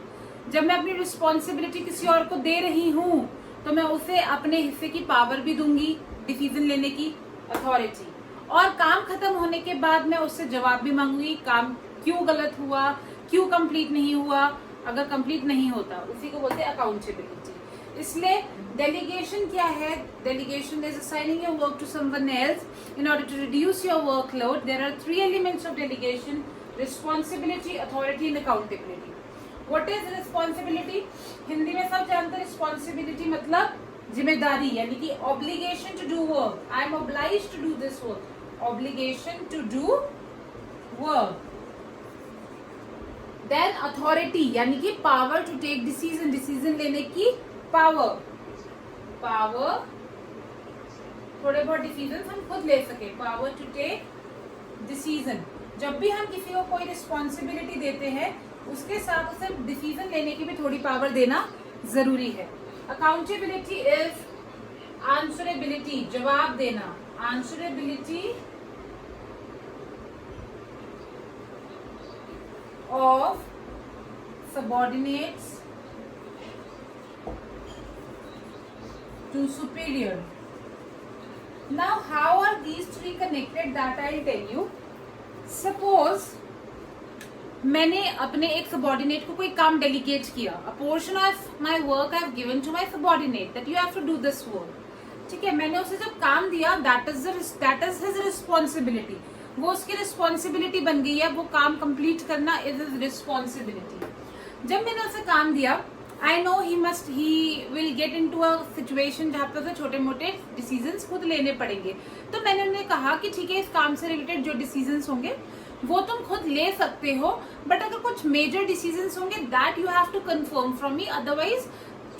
जब मैं अपनी रिस्पॉन्सिबिलिटी किसी और को दे रही हूँ तो मैं उसे अपने हिस्से की पावर भी दूंगी, डिसीजन लेने की अथॉरिटी, और काम खत्म होने के बाद मैं उससे जवाब भी मांगूंगी, काम क्यों गलत हुआ, क्यों कंप्लीट नहीं हुआ. अगर कंप्लीट नहीं होता उसी को बोलते हैं अकाउंटेबिलिटी. इसलिए डेलीगेशन क्या है? Delegation is assigning your work to someone else in order to reduce your workload. There are three elements of delegation: responsibility, authority and accountability. What is responsibility? Hindi में सब जानते हैं रिस्पॉन्सिबिलिटी मतलब जिम्मेदारी, यानी कि obligation to do work. I am obliged to do this work, obligation to do work. Then authority यानी कि power to take decision, decision लेने की पावर. पावर, थोड़े बहुत डिसीजन हम खुद ले सके. Power to take decision. जब भी हम किसी को कोई रिस्पॉन्सिबिलिटी देते हैं उसके साथ उसे डिसीजन लेने की भी थोड़ी पावर देना जरूरी है. अकाउंटेबिलिटी इज आंसरेबिलिटी, जवाब देना. Answerability of subordinates to superior. Now how are these three connected? That I'll tell you. Suppose मैंने अपने एक सबॉर्डिनेट को कोई काम डेलीगेट किया. A portion of my work I have given to my subordinate that you have to do this work. ठीक है, मैंने उसे जब काम दिया, दैट इज हिज रिस्पॉन्सिबिलिटी. वो उसकी रिस्पॉन्सिबिलिटी बन गई है, वो काम कंप्लीट करना इज हिज रिस्पॉन्सिबिलिटी. जब मैंने उसे काम दिया, I know he will get into a situation जहाँ पर उसे छोटे मोटे डिसीजंस खुद लेने पड़ेंगे. तो मैंने उन्हें कहा कि ठीक है, इस काम से रिलेटेड जो डिसीजंस होंगे वो तुम खुद ले सकते हो, बट अगर कुछ मेजर डिसीजंस होंगे that you have to confirm from me. Otherwise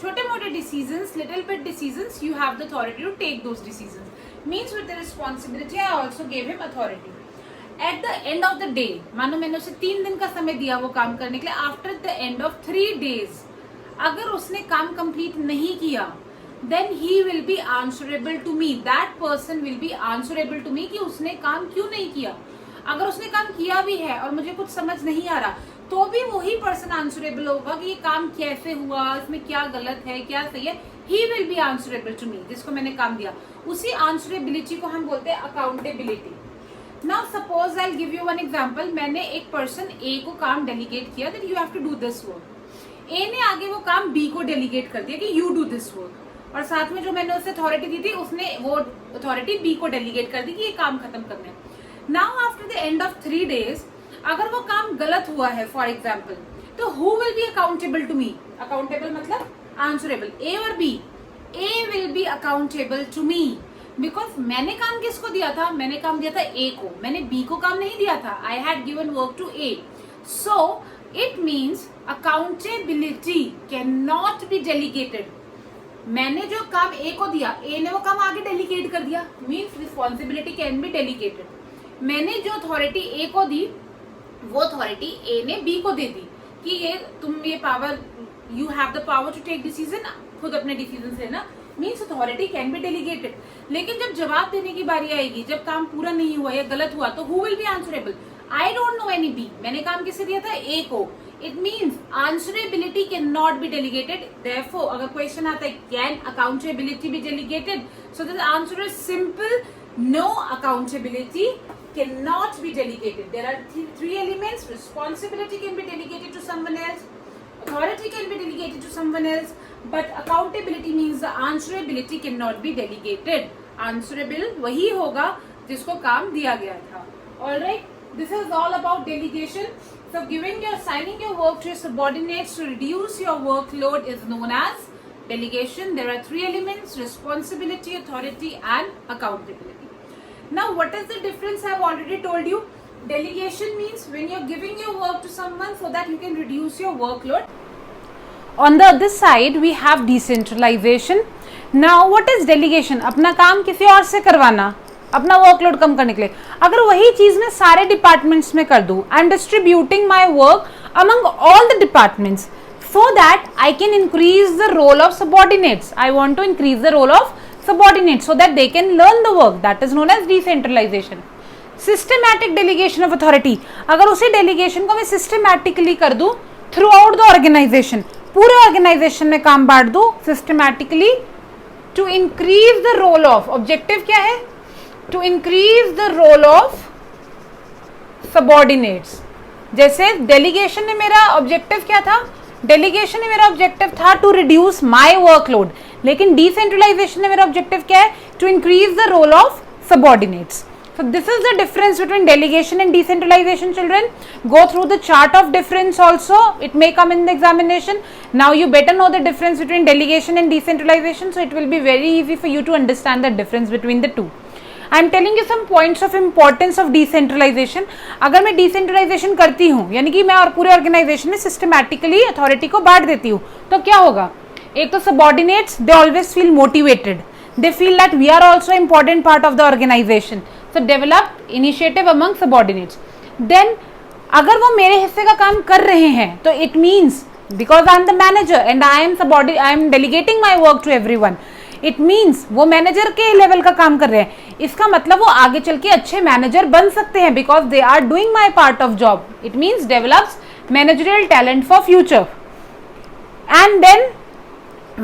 छोटे मोटे डिसीजंस, little bit decisions, you have the authority to take those decisions. Means with the responsibility I also gave him authority. At the end of the day, मानो मैंने उसे 3 दिन का समय दिया वो काम करने के लिए. After the end of 3 days अगर उसने काम कंप्लीट नहीं किया, then he will be answerable to me. That person will be answerable to me कि उसने काम क्यों नहीं किया. अगर उसने काम किया भी है और मुझे कुछ समझ नहीं आ रहा, तो भी वही पर्सन आंसरेबल होगा कि ये काम कैसे हुआ, इसमें क्या गलत है, क्या सही है. He will be answerable to me, जिसको मैंने काम दिया. उसी आंसरेबिलिटी को हम बोलते हैं accountability. Now suppose I give you one example, मैंने एक पर्सन ए को काम डेलीगेट किया that you have to do this work. A ने आगे वो काम बी को डेलीगेट कर दिया कि यू डू दिस वर्क, और साथ में जो मैंने उसे अथॉरिटी दी थी उसने वो अथॉरिटी बी को डेलीगेट कर दी कि ये काम खत्म करना है। Now after the end of 3 days अगर वो काम गलत हुआ है फॉर एग्जाम्पल, तो who will be accountable to me? Accountable मतलब आंसरेबल, ए और B? A will be accountable to me because मैंने काम किसको दिया था? मैंने काम दिया था ए को, मैंने बी को काम नहीं दिया था। I had given work to A, so it means accountability can not be delegated. मैंने जो काम ए को दिया, ए ने वो काम आगे डेलीगेट कर दिया, means responsibility can be delegated. मैंने जो अथॉरिटी ए को दी वो अथॉरिटी ए ने बी को दे दी कि ये तुम ये power, you have the power to take decision, खुद अपने डिसीजन लेना, means authority can be delegated. लेकिन जब जवाब देने की बारी आएगी, जब काम पूरा नहीं हुआ या गलत हुआ, तो who will be answerable? I don't know any B, मैंने काम किसे दिया था? ए को। It means answerability can not be delegated. Therefore अगर क्वेश्चन आता है can accountability be delegated, so the answer is simple, no accountability cannot be delegated. There are three elements. Responsibility can be delegated to someone else, authority can be delegated to someone else, but accountability means the answerability cannot be delegated. Answerable वही होगा जिसको काम दिया गया था। Alright, this is all about delegation. So assigning your work to your subordinates to reduce your workload is known as delegation. There are 3 elements: responsibility, authority and accountability. Now what is the difference? I have already told you. Delegation means when you are giving your work to someone so that you can reduce your workload. On the other side we have decentralization. Now what is delegation? अपना काम किसी और से करवाना, अपना वर्कलोड कम करने के लिए। अगर वही चीज मैं सारे डिपार्टमेंट्स में कर दूं, I am distributing my work among all the departments so that I can increase the role of subordinates. I want to increase the role of subordinates so that they can learn the work. That is known as decentralization. Systematic delegation of authority. अगर उसी delegation को मैं systematically कर दूं throughout the organization, पूरे organization में काम बांट दूं systematically to increase the role of, objective क्या है? To increase the role of subordinates. जैसे delegation में मेरा objective क्या था? डेलीगेशन में मेरा ऑब्जेक्टिव था टू रिड्यूस माय वर्कलोड, लेकिन डिसेंट्रलाइजेशन में मेरा ऑब्जेक्टिव क्या है? To increase the role of subordinates. So this is the difference between delegation and decentralization, children. Go through the chart of difference also. It may come in the examination. Now you better know the difference between delegation and decentralization, so it will be very easy for you to understand the difference between the two. I am telling you some points of importance of decentralisation. अगर मैं डिसेंट्रलाइजेशन करती हूँ, यानी कि मैं और पूरे ऑर्गेनाइजेशन में सिस्टमैटिकली अथॉरिटी को बांट देती हूँ, तो क्या होगा? एक तो subordinates, they always feel motivated, they feel that we are also important part of the organisation, so develop initiative among subordinates. Then अगर वो मेरे हिस्से का काम कर रहे हैं, तो it means because I am the manager and I am delegating my work to everyone, it means वो मैनेजर के लेवल का काम कर रहे हैं. इसका मतलब वो आगे चल के अच्छे मैनेजर बन सकते हैं because they are doing my part of job. It means develops managerial talent for future. And then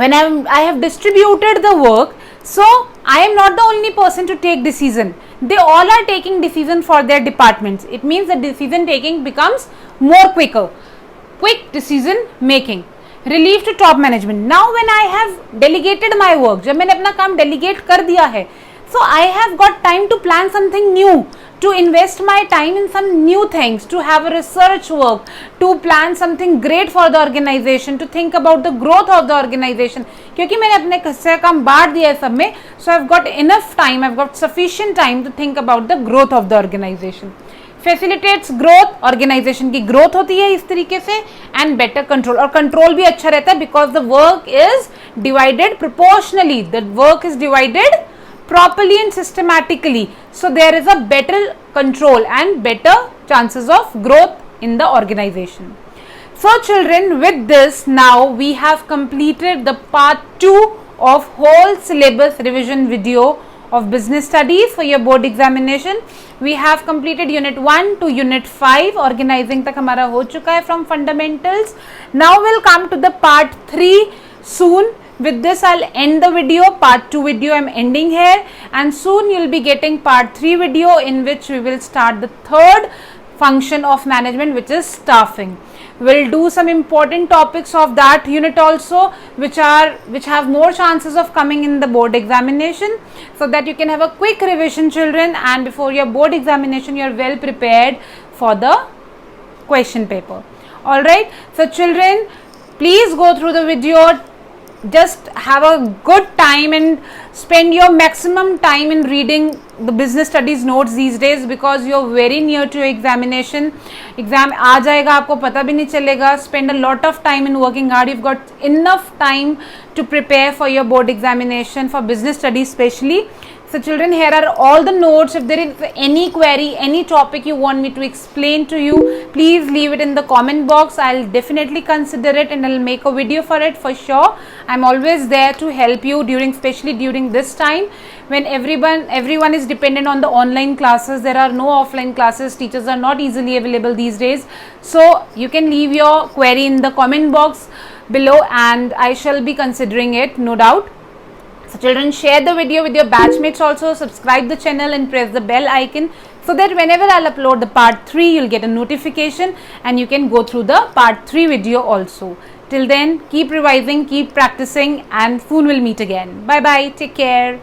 when I have distributed the work, so I am not the only person to take decision. They all are taking decision for their departments. It means the decision taking becomes more quick decision making. Relief to top management. Now when I have delegated my work, जब मैंने अपना काम delegate कर दिया है, so I have got time to plan something new, to invest my time in some new things, to have a research work, to plan something great for the organization, to think about the growth of the organization. क्योंकि मैंने अपने हिस्से का काम बांट दिया है सब में, so I've got enough time, I've got sufficient time to think about the growth of the organization. Facilitates growth, organization की growth होती है इस तरीके से, and better control, और control भी अच्छा रहता है because the work is divided proportionally, the work is divided properly and systematically, so there is a better control and better chances of growth in the organization. So children, with this now we have completed the part 2 of whole syllabus revision video of business studies for your board examination. We have completed unit 1 to unit 5. Organizing तक हमारा हो चुका है from fundamentals. Now we'll come to the part 3 soon, with this I'll end the video. Part 2 video I'm ending here, and soon you'll be getting part 3 video, in which we will start the third function of management, which is staffing. We'll do some important topics of that unit also, which have more chances of coming in the board examination, so that you can have a quick revision, children, and before your board examination you are well prepared for the question paper. Alright, so children, please go through the video. Just have a good time and spend your maximum time in reading the business studies notes these days, because you're very near to your examination. Exam aa jayega, aapko pata bhi nahi chalega. Spend a lot of time in working hard. You've got enough time to prepare for your board examination, for business studies especially. So children, here are all the notes. If there is any query, any topic you want me to explain to you, please leave it in the comment box. I'll definitely consider it and I'll make a video for it for sure. I'm always there to help you especially during this time when everyone is dependent on the online classes. There are no offline classes. Teachers are not easily available these days. So you can leave your query in the comment box below and I shall be considering it, no doubt. So children, share the video with your batchmates also, subscribe the channel and press the bell icon, so that whenever I'll upload the part 3, you'll get a notification and you can go through the part 3 video also. Till then, keep revising, keep practicing, and soon we'll meet again. Bye bye, take care.